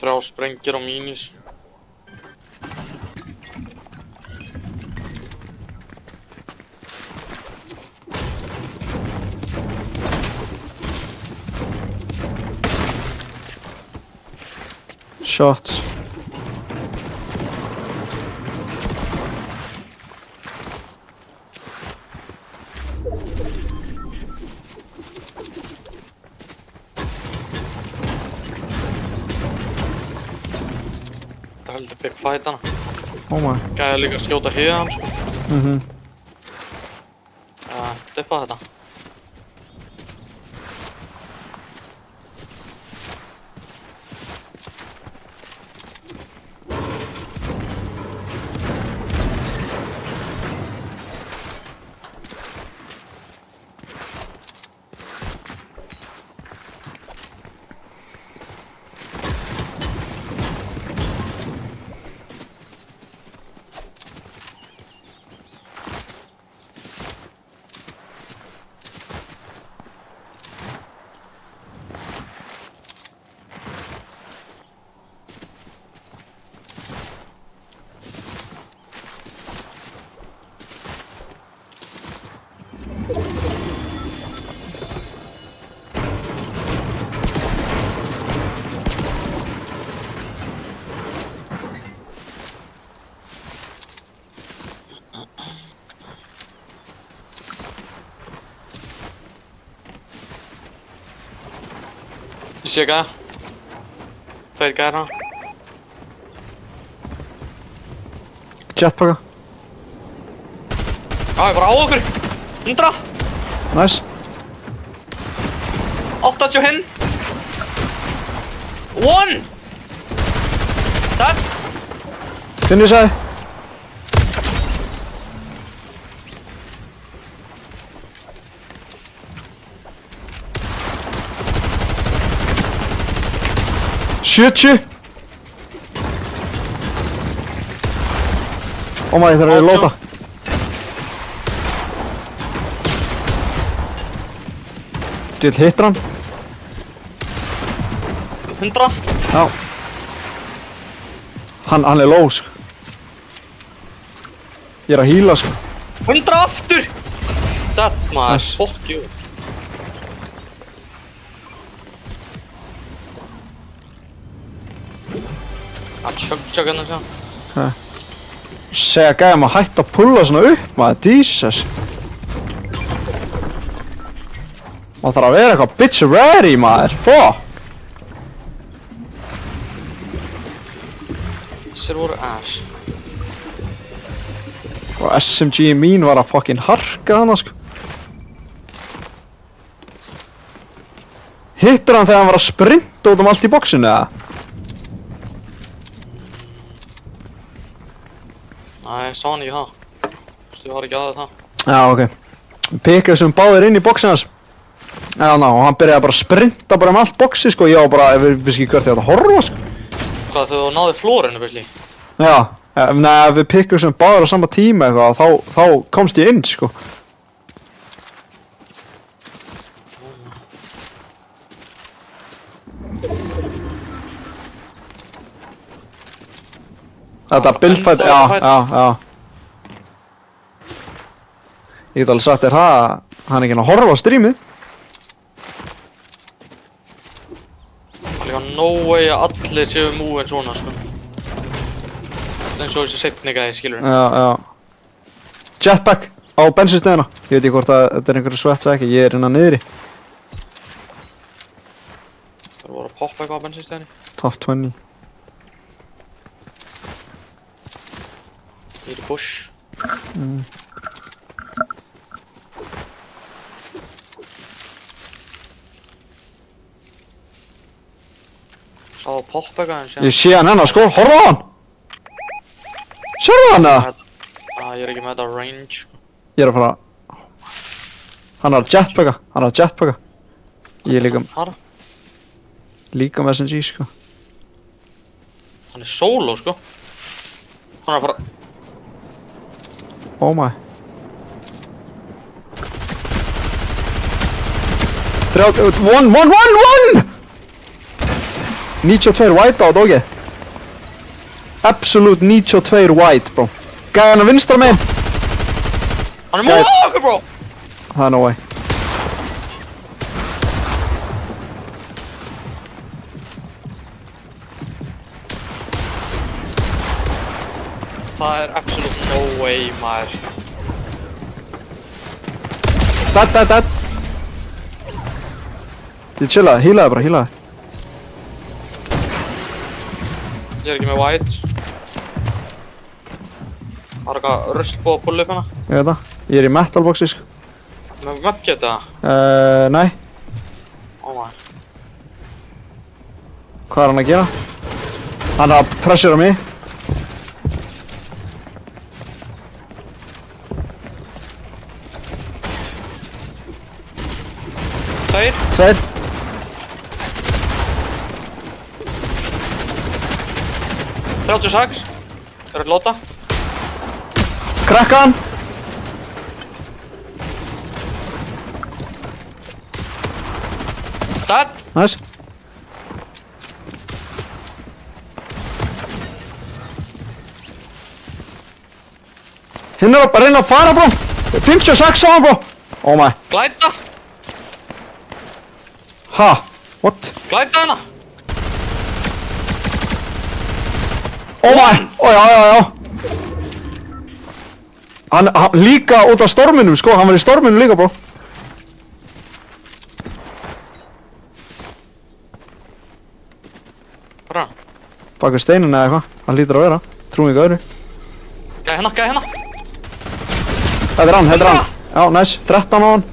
3 sprengir og minis. Shots. Það er heldur big fight hana. Oh my. Gæði líka að skjóta hiða hann sko. Dippa þetta. Ég sé gæða. 2 gæðir hana. Jetpacka. Já, ég bara á okkur. 100. Nice. 80 hinn. 1. Dead. Finish það. 70. Oh my, það er að lóta. Duð hittir hann. 100. Já. Hann er low sko. Ég er að heala sko. 100 aftur. Dead maður. Nice. Fuck you. Að chug hérna sjá. Segja gæðum að hætta að pulla svona upp maður, Jesus. Maður þarf að vera eitthvað bitch ready maður, fuck. Þessir voru ass. Og SMG mín var að fucking harka hana sko. Hittur hann þegar hann var að sprinta út allt í boxinu eða? Nei, ég sá hann ekki það. Þú veist, ég var ekki aðeins það. Já, ok. Pikka þessum báðir inn í boxinu hans. Já, ná, og hann byrjaði bara að sprinta bara allt boxi, sko. Ég var bara, ég vissi ekki hvert ég átti að horfa, sko. Hvað, þú náði flórinu, basically? Já, nei, við pikkum sem báður á sama tíma eitthvað, þá komst ég inn, sko. Þetta buildfight, já. Ég get alveg sagt þér það, hann er ekki að horfa á strímið. Það er líka no way að allir séu múið svona, sko. Eins og þessi setni gæði, skilur við. Já. Jetpack á bensinstöðina. Ég veit ekki hvort að þetta er einhverju svett eða ekki, ég er hérna niðri. Það voru að poppa eitthvað á bensinstöðinni. Top 20. Ég er í bush. Sá að poppa eitthvað en síðan... Ég sé hann hennar, sko, horfa á hann! Sérðu hann eða? Ég er ekki með þetta range, sko. Ég er að fara... Hann er að jetpacka, Ég er líka með SMG, sko. Hann er solo, sko. Hann er að fara... Oh my. 1! 92 white á dókið. Absolute 92 white, bro. Gæði hann að vinstra megin. Hann er múið á okkur, bro! Það er no way. Það er absolute no way, maður. Dead. Ég chillaði, healaði bara. Ég er ekki með white. Það er eitthvað rusl búið að pulla upp hana. Ég veit það. Ég er í metal boxi, sko. Með medkit eða? Nei. Oh my. Hvað er hann að gera? Hann er að pressura mig. Tveir. Þrjáttu sags. Það er að lóta. Krakka hann. Dead. Nice. Hinn er að reyna að fara, bro. 56 á hann, bro. Oh my. Glæta. Ha? What? Glæta hana. Oh my. Já. Hann líka út af storminum, sko. Hann var í storminum líka, bro. Bra. Bak við steinina eða eitthvað. Hann lítur að vera. Trúum ekki öðru. Gæði hérna. Þetta er hann. Já, nice. 13 á hann.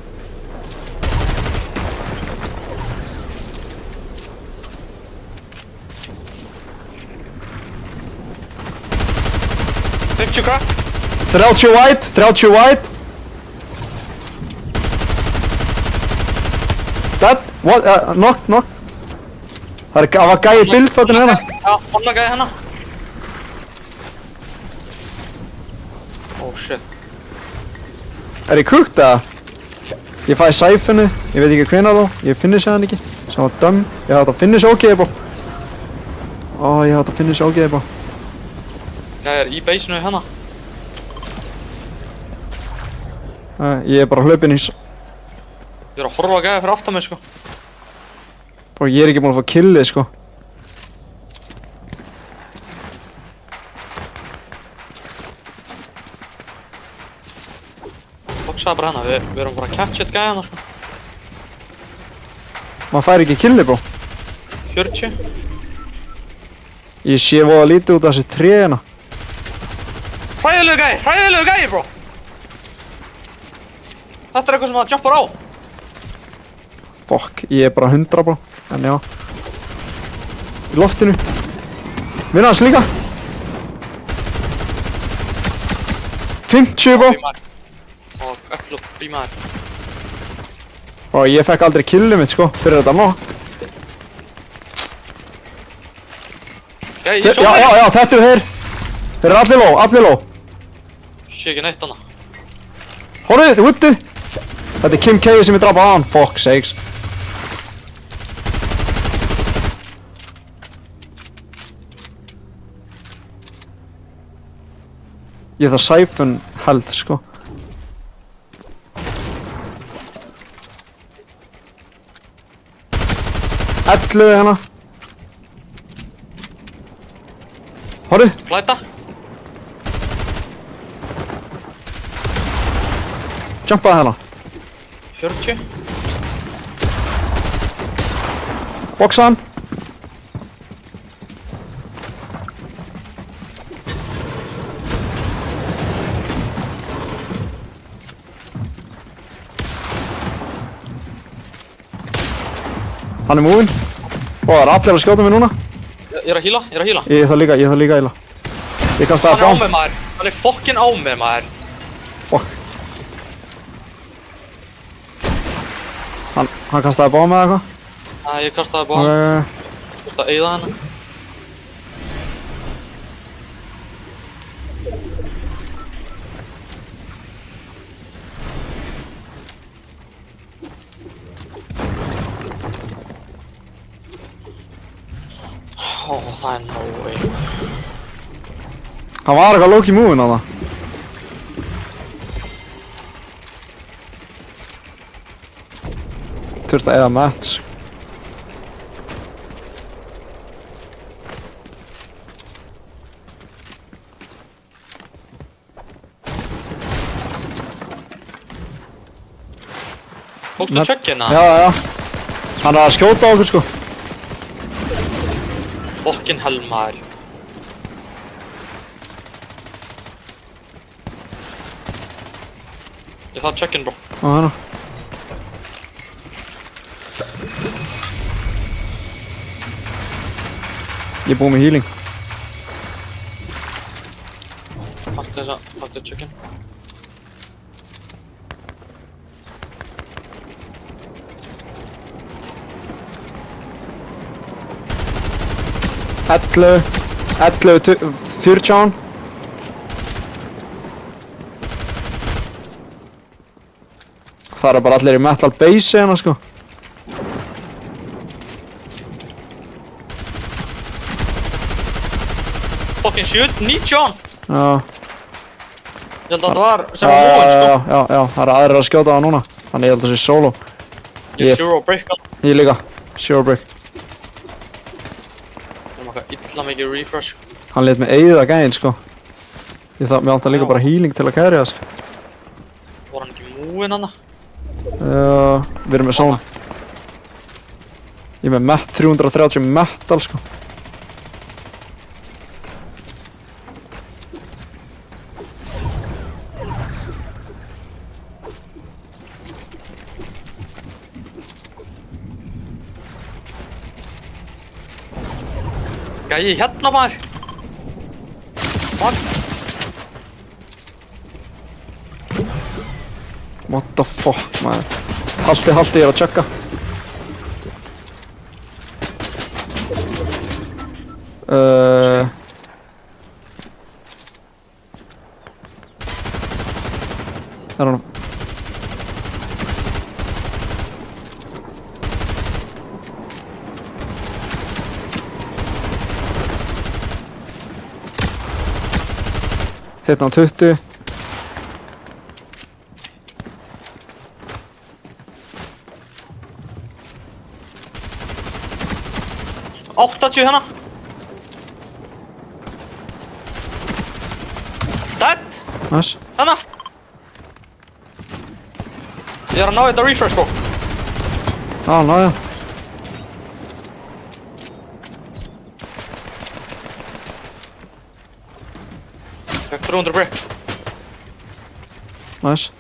Crack. 30 white. Dead. What? Knock. Það var gæi í buildfatinu hérna. Já, hann var gæði hérna. Oh shit. Er ég cooked eða? Ég fæði sæfinu, ég veit ekki hvenær þó. Ég finissi hann ekki. Sem var dumb. Ég hafði að finissi ógeði bó. Ég hafði að finissi ógeði bó. Ég er í beisinu hérna. Ég er bara hlaupinn í... Ég er að horfa að gæði fyrir aftan mig, sko. Og ég er ekki búinn að fá killið, sko. Boxaði bara hérna, við erum bara að catch it gæðina, sko. Maður fær ekki killið, bro. 40. Ég sé voða lítið út af þessi tré hérna. Hræðilegu gæði, bro! Þetta er eitthvað sem það jumpar á. Fuck, ég er bara 100, bro. En já. Í loftinu. Vinna hans líka. 50, bro. Og öll upp í maður. Og ég fekk aldrei killið mitt sko, fyrir þetta nú. Ok, ég Já, svo já, já, þetta eru þeir. Þeir eru allir low. Sé ekki neitt hana. Horfðu, úti. Þetta er Kim K sem ég drapa á hann, fuck sakes. Ég þarf siphon health sko. Ellu hérna. Horfðu. Glæta. Jumpaði hérna. 40. Boxa hann. Hann er múinn. Og það er allir að skjóta mig núna. Ég er að heala. Ég þarf líka að heala. Ég kastaði Hann er á bám. mig maður. Hann er fokkin á mig maður. Fuck. Hann kastaði bám eða eitthvað. Æ, ég kastaði bara hann. Þú ert að eyða hana. Ó, það er no way. Hann var eitthvað low-key movin' á það. Þurfti að eyða mats. Tókstu check-in Já, já, já. Hann er að skjóta á okkur sko. Fokkin hell maður. Ég þarf check-in bro. Á hérna. Ég er búinn með healing. Takk check-in. Ellu, 40. Það eru bara allir í metal base hérna sko. Fokkin 19! Já. Ég held að það var sem var móin sko. Já, það eru aðrir að skjóta það núna. Þannig ég held að það sé solo. Ég er zero break hann. Ég líka, zero break. Það er makka illa mikið refresh. Hann lét mig eyða gæðin sko. Mér vantar líka bara healing til að kæri það sko. Var hann ekki móin hana? Við erum með zone. Ég er með 330 metal sko. Gæi hérna maður. What? What the fuck maður. Halti, ég er að checka. I don't know. Hérna á 20. Áttatíu hérna. Dead. Nice. Hérna. Ég er að ná þetta refresh sko. Nája. Fekk 300 brick. Nice.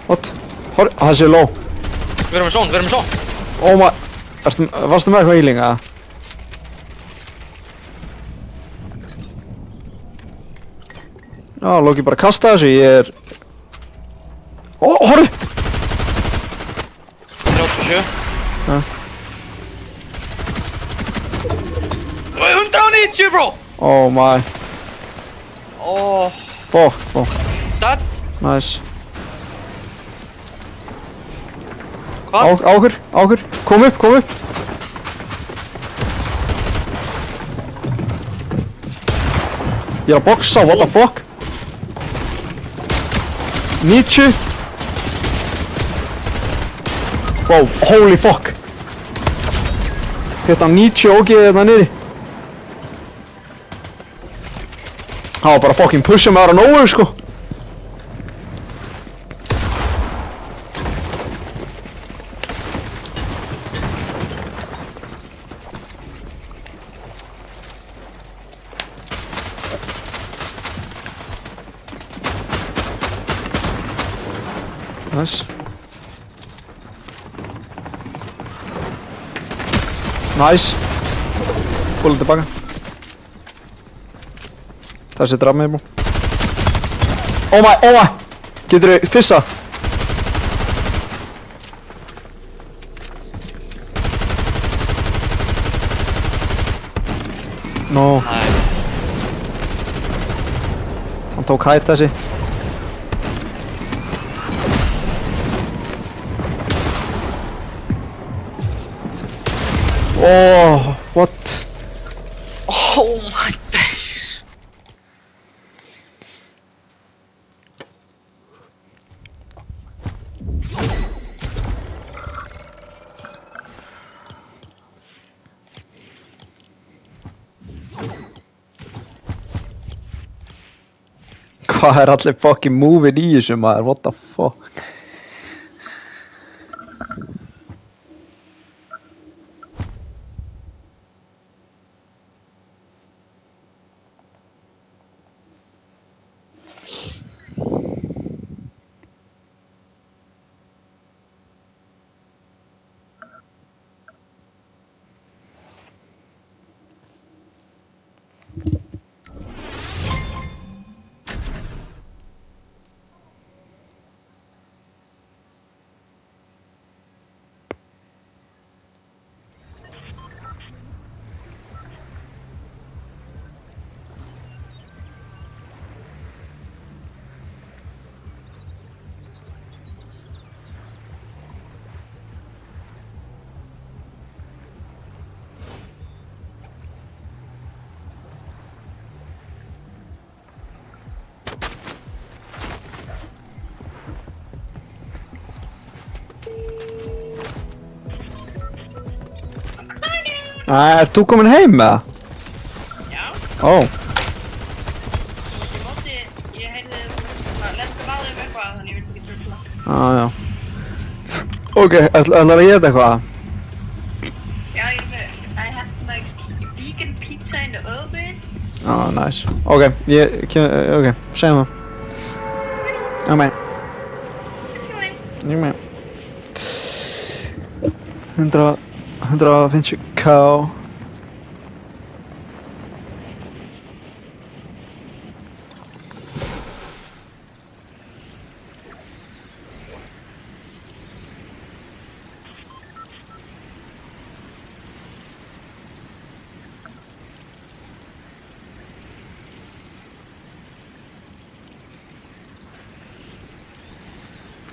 What? Það sé low. Við erum með zone. Oh my. Varstu með eitthvað healing eða? Já, Loki bara kasta þessu, ég er... Ó, horfi! 37. Ja. 190 bro! Oh my. Oh, Fuck. dead. Nice. Hvað? Á okkur. Kom upp. Ég er að boxa, what the fuck? 90. Wow, holy fuck. Þetta 90 ógeðið þetta niðri. Það var bara fucking pusha með aðra nógu, sko. Nice. Nice. Búlið tilbaka. Þessi draf með mér. Oh my. Geturðu fissa? No. Nei. Hann tók hætt þessi. Oh, what? Oh my days. Hvað er allir fucking movin í þessu maður? What the fuck? Ert þú komin heim með það? Já, Ó, í móti, ég heyrði að lendum á þeim eitthvað, þannig ég vildi ekki tröfla. já. Ok, ætlar að geta eitthvað? Já, I had like vegan pizza in the oven. Nice. Ok, segjum það. Já, með. Ég með. 150k.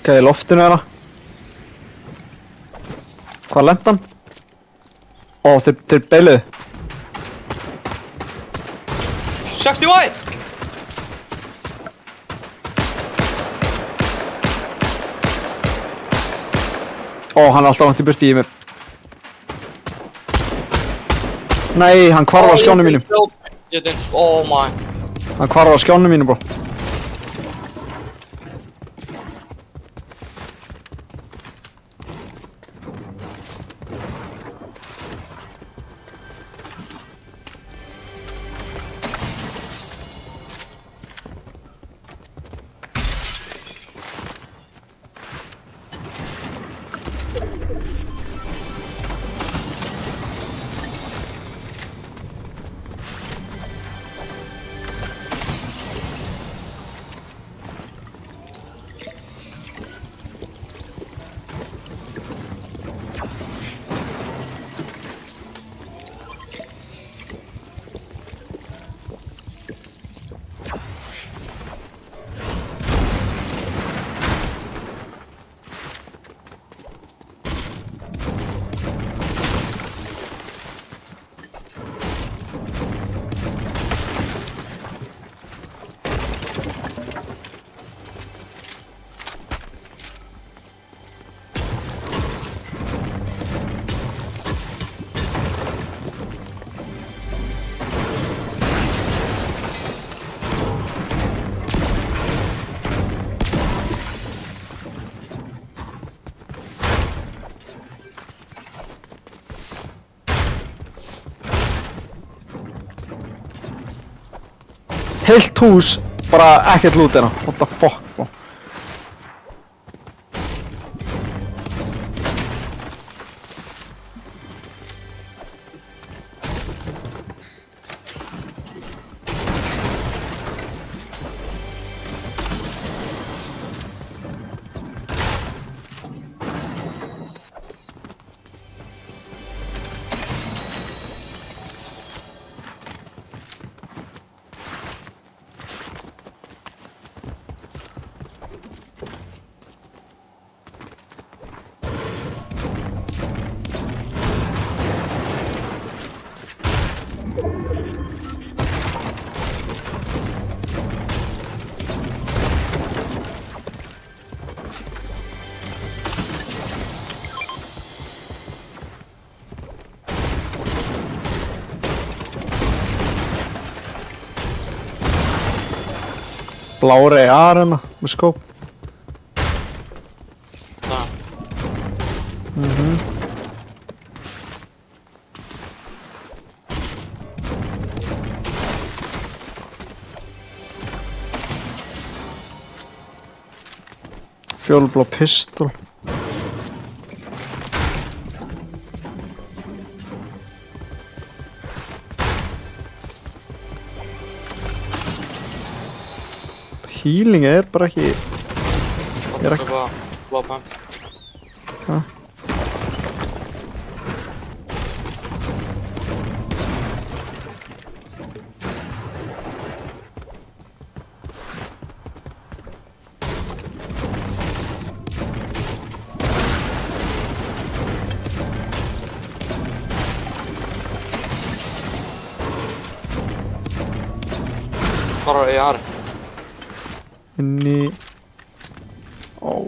Hvað er í loftinu hérna? Hvað lent hann? Ó, þeir beiluðu. 60 white! Ó, hann er alltaf langt í burti í mig. Nei, hann hvarf á skjánum mínum. Oh my. Hann hvarf á skjánum mínum, bro. Heilt hús, bara ekkert loot hérna. What the fuck, bro. Blári AR hérna, með skóp. Það. Fjólblá pistol. Healing er bara ekki... Ég er ekki... Blópa. Ha? Hvar er AR? Inni... Ó...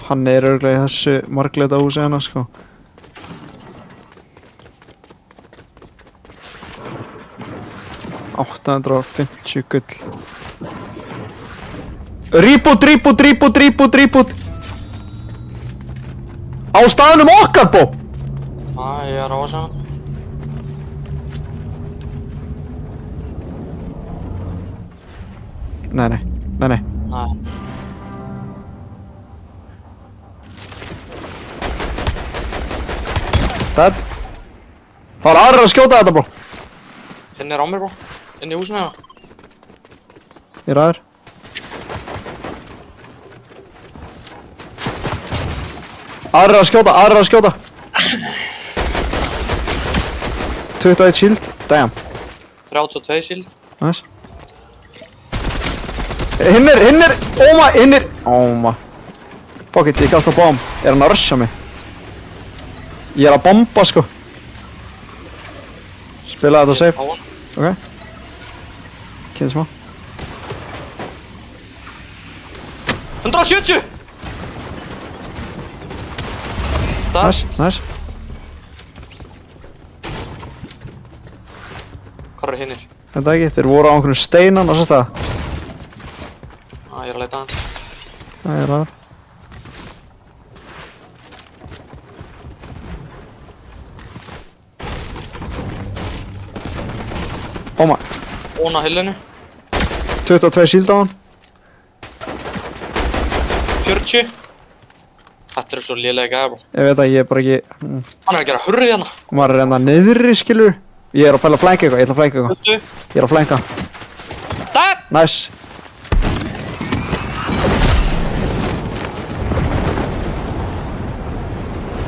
Hann er örugglega í þessu margleita húsi hérna, sko. $850 gull. Reboot! Á staðnum okkar, Bó! Ég er á þessu hann. Nei. Nei. Dead. Það var aðrir að skjóta þetta, Bó. Hinn er á mér, bro. Inn í húsinu hérna. Ég er aðrir. Aðrir að skjóta. 21 shield. Damn. 32 shield. Nice. Hinn er. Oh my. Fuck it, ég kasta bomb. Er hann að rusha mig? Ég er að bomba, sko. Spila þetta safe. Ok. Kynna smá. 170! Nice. Hvar eru hinnir? Þetta ekki, þeir voru á einhvern steinan og svo stað. Ég er að leita hann. Það er aðrar. Oh my. Óna hillinu. 22 shield á hann. 40. Þetta eru svo lélega gæði, bro. Ég veit að ég er bara ekki... Hann er að gera hurrið hérna. Maður er enda niðri, skilur. Ég er að pæla að flanka eitthvað, ég ætla að flanka eitthvað. 20. Ég er að flanka. Það! Nice.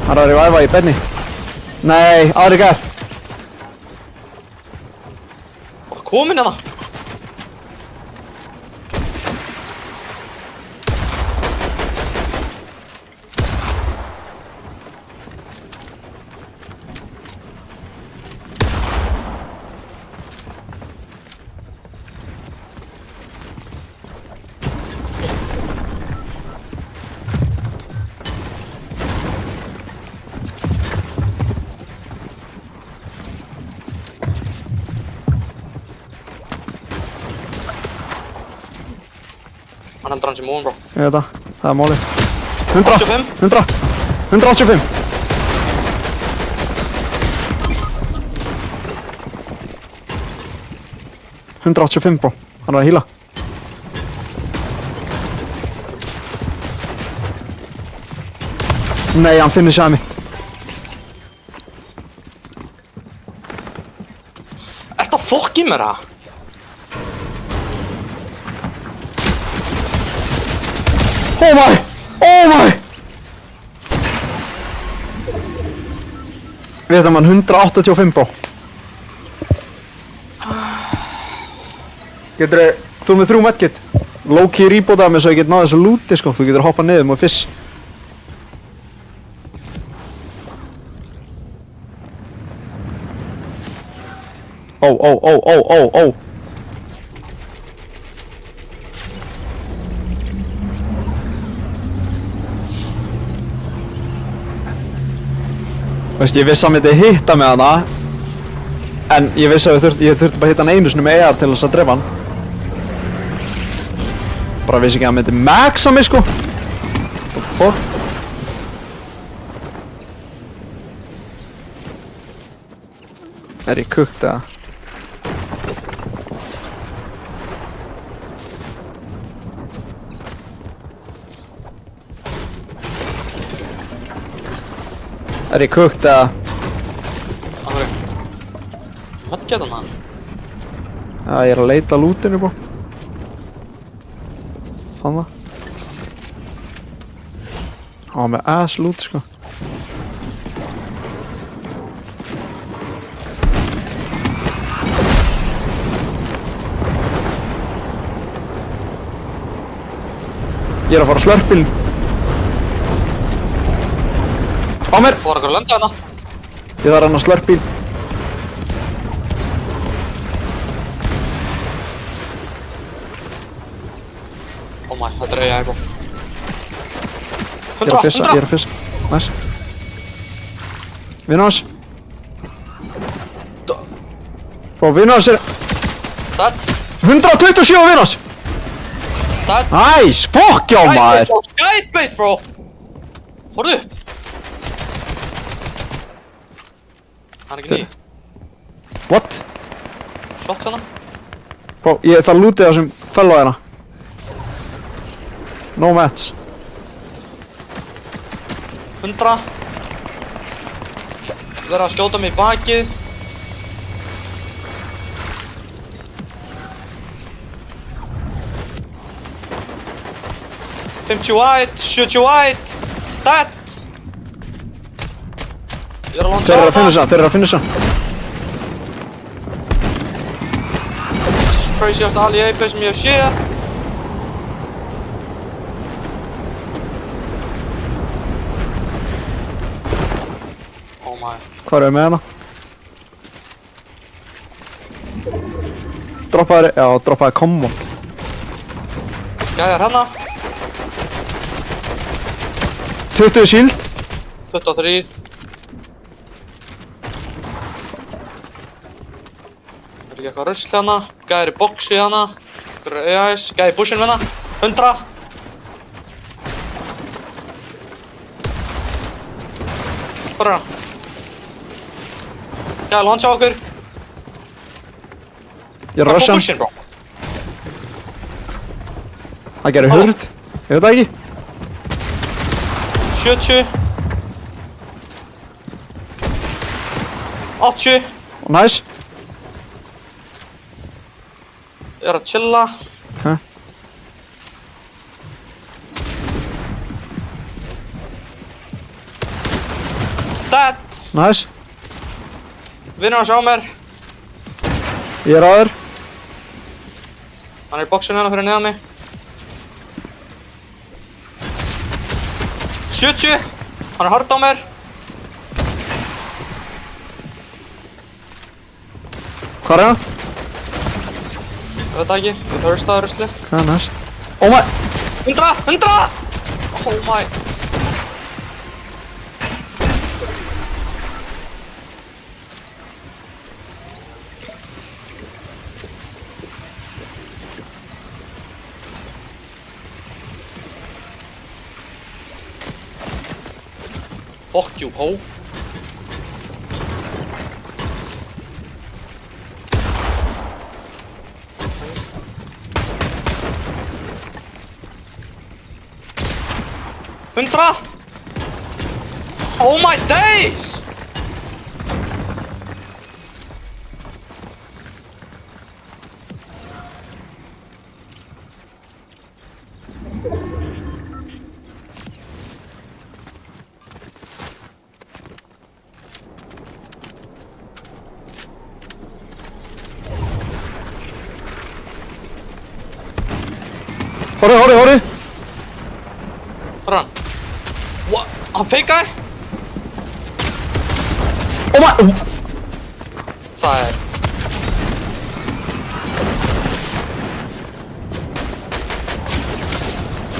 Hann er að reviva í benni. Nei, aðri gær. Bara komin hérna. Hann heldur hans í móðun, bro. Ég veit það er málið. 85. 185. 185 bro. Hann er að hýla. Nei, hann finnir sér að mig. Ertu að fokk í mér það? Oh my! Oh my! Við þetta mann 185 bro. Geturðu, þú með 3 medkit. Low-key rebotaði mig svo ég get náði þessu lúti sko. Þú getur hoppað niður með fiss. Ó. Veist, ég vissi að hann myndi hitta með hana. En ég vissi að ég þurfti bara að hitta hann einu sinni með ER til þess að drefa hann. Bara vissi ekki að hann myndi maxa mig sko. What the fuck? Er ég kukt eða? Er ég kukt eða? Hvað geta hann? Já, ég er að leita að lútinu bro. Fann það. Hann var með ass lút sko. Ég er að fara á slörpbílinn. Á mér! Þú var ekki að lenda hérna? Ég þarf hann á slörpbíl. Oh my, þetta er eiga eitthvað. Ég er að fissa. Nice. Vinnu hans. Bro, vinnu hans er... Það 127 vinnu hans! Það Nice! Fuck já maður! Skybase bro! Horfðu! Hann er ekki ný. What? Shot hana. Bro, ég þarf lútið þessum fellow hérna. No mats. 100. Verða að skjóta mig í bakið. $50 70 dead. Ég er að launcha Þeir eru að finna þessa. Craziest Ali AP sem ég hef séð. Oh my. Hvað er með hana? Droppaði combo. Gæjar hérna. 20 shield. 23. Er ekki eitthvað rusl hérna? Gæjar í boxi hérna. Gæjar í bushinn hérna. 100. Hvað er það? Gæjar launcha okkur. Ég er að rusha hann. bushinn bro. Það gerir hurð. Ég veit það ekki. 70. 80. Nice. Ég er að chilla. Okay. Dead. Nice. Vinnur hans á mér. Ég er á þér. Hann er í boxinu hérna fyrir neðan mig. 70. Hann er hard á mér. Hvað er hann? Ég veit það ekki. Ég þurfst það rusli. Okay, nice. Oh my. 100! 100! Oh my. Fuck you, ho. 100. Oh my days. Horri! Hvað er hann? What? Hann feikaði? Oh my... Það er...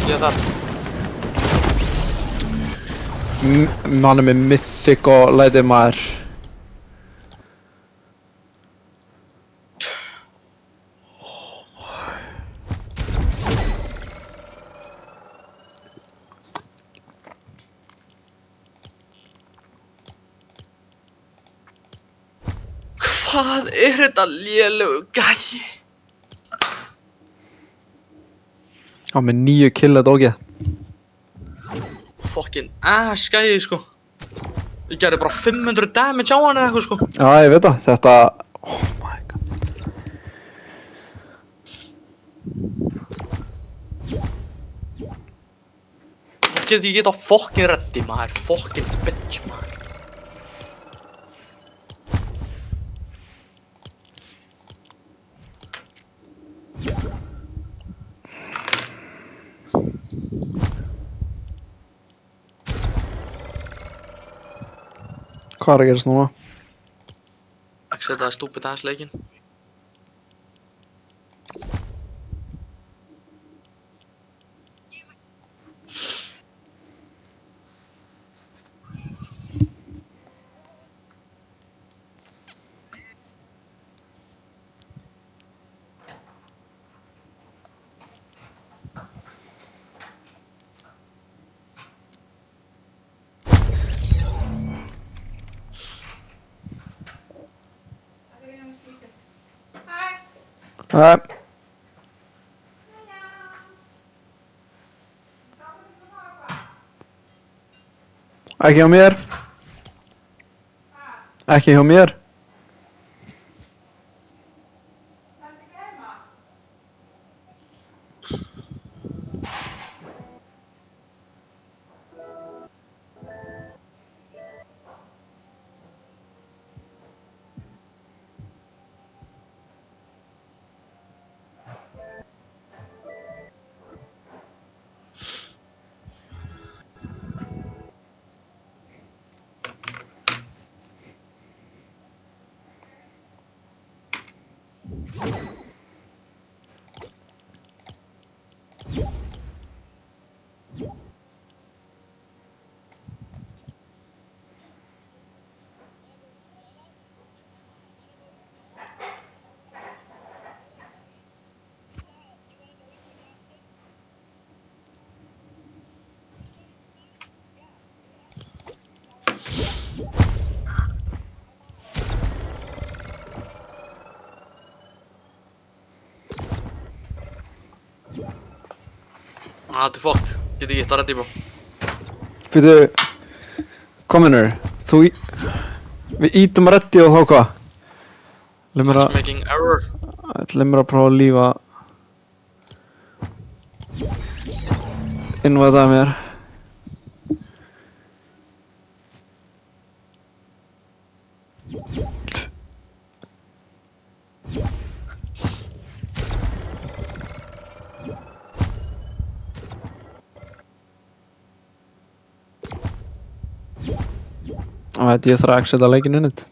Ég er þar. Hann er með mythic og lætið maður. Hvað er þetta lélegu gæi? Hann með 9 kill að dókið. Fucking ass gæi sko. Ég gerði bara 500 damage á hann eða eitthvað sko. Já, ég veit það. Þetta... Oh my god. Ég geta fucking reddi maður. Fucking bitch maður. Hvað er að gerast núna? Ekki setja það stúpid ass leikinn. Nei. Ekki hjá mér. Ekki hjá mér. Þetta er fucked. Get ekki hitt að reddi bro. Býtu... Kominur. Þú... Við ítum að reddi og þá hvað? Leif mér að... Matchmaking error. Leif mér að prófa að lífa... Innvætaði mér. Það veit ég þarf að exita leikinn innit.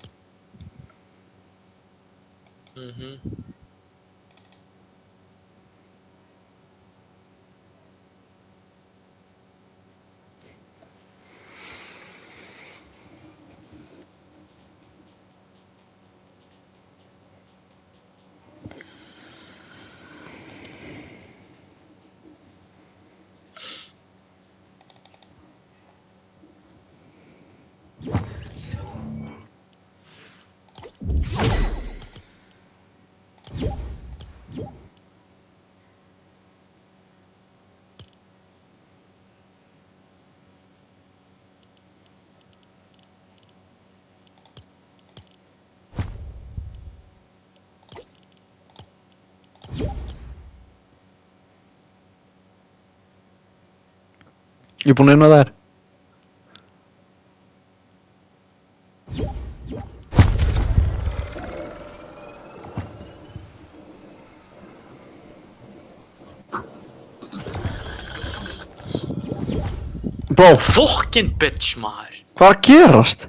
Ég er búinn inn á þær. Bro, Fucking bitch, maður. hvað er að gerast?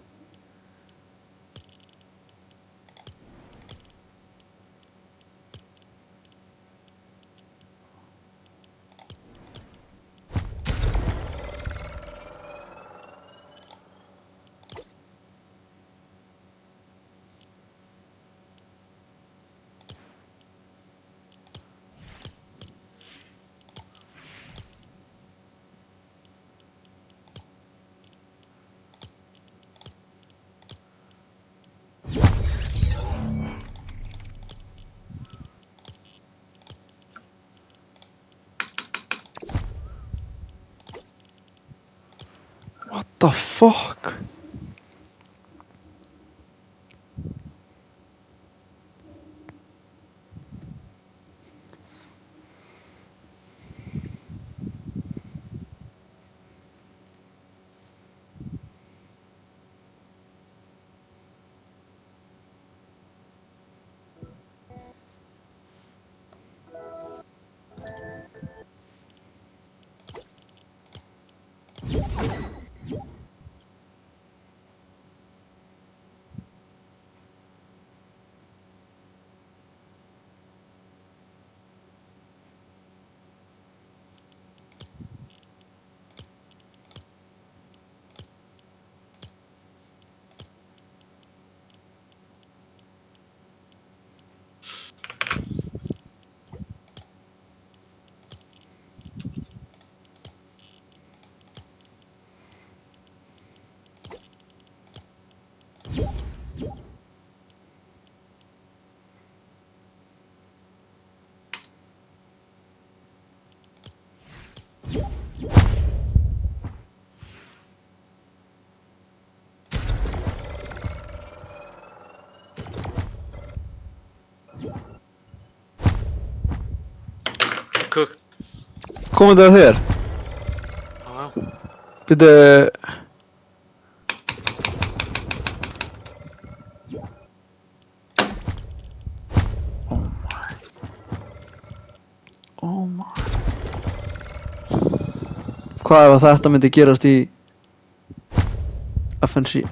What the fuck? Kuk. Komið það þér? Já. Býttu... Oh my... Hvað ef að þetta myndi gerast í... FNC?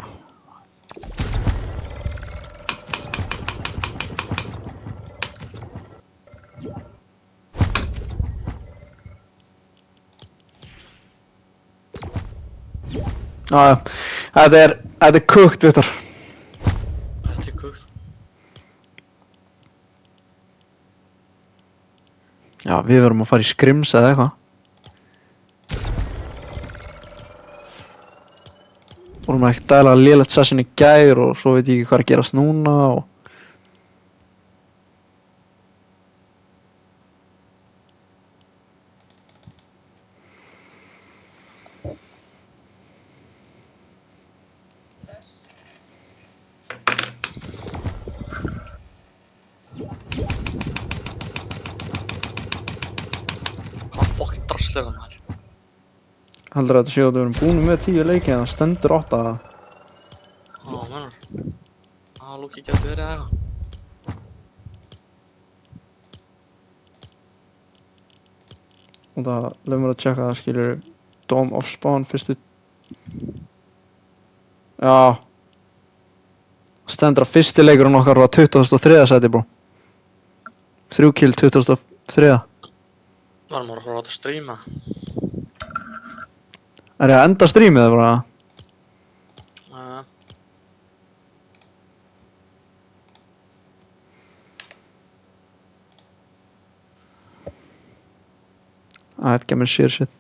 Já, þetta er kukt, Viktor. Þetta er kuk. Já, við verðum að fara í skrims eða eitthvað. Vorum ekki dæla lélegt session í gær og svo veit ég ekki hvað er að gerast núna og... Hvað fucking drasl er það, maður? Heldur að þetta séu að við erum búin með 10 leiki en það stendur 8. Já, mennar. Lúki getur verið eitthvað. Og það lögum við að tjekka það skilur Dome of Spawn fyrstu... Já. Stendur að fyrsti leikurinn okkar var 23. seti, bró. 3 kill 23. Varum að horfa á þetta stríma. Er ég að enda strímið eða bara? That game is shit.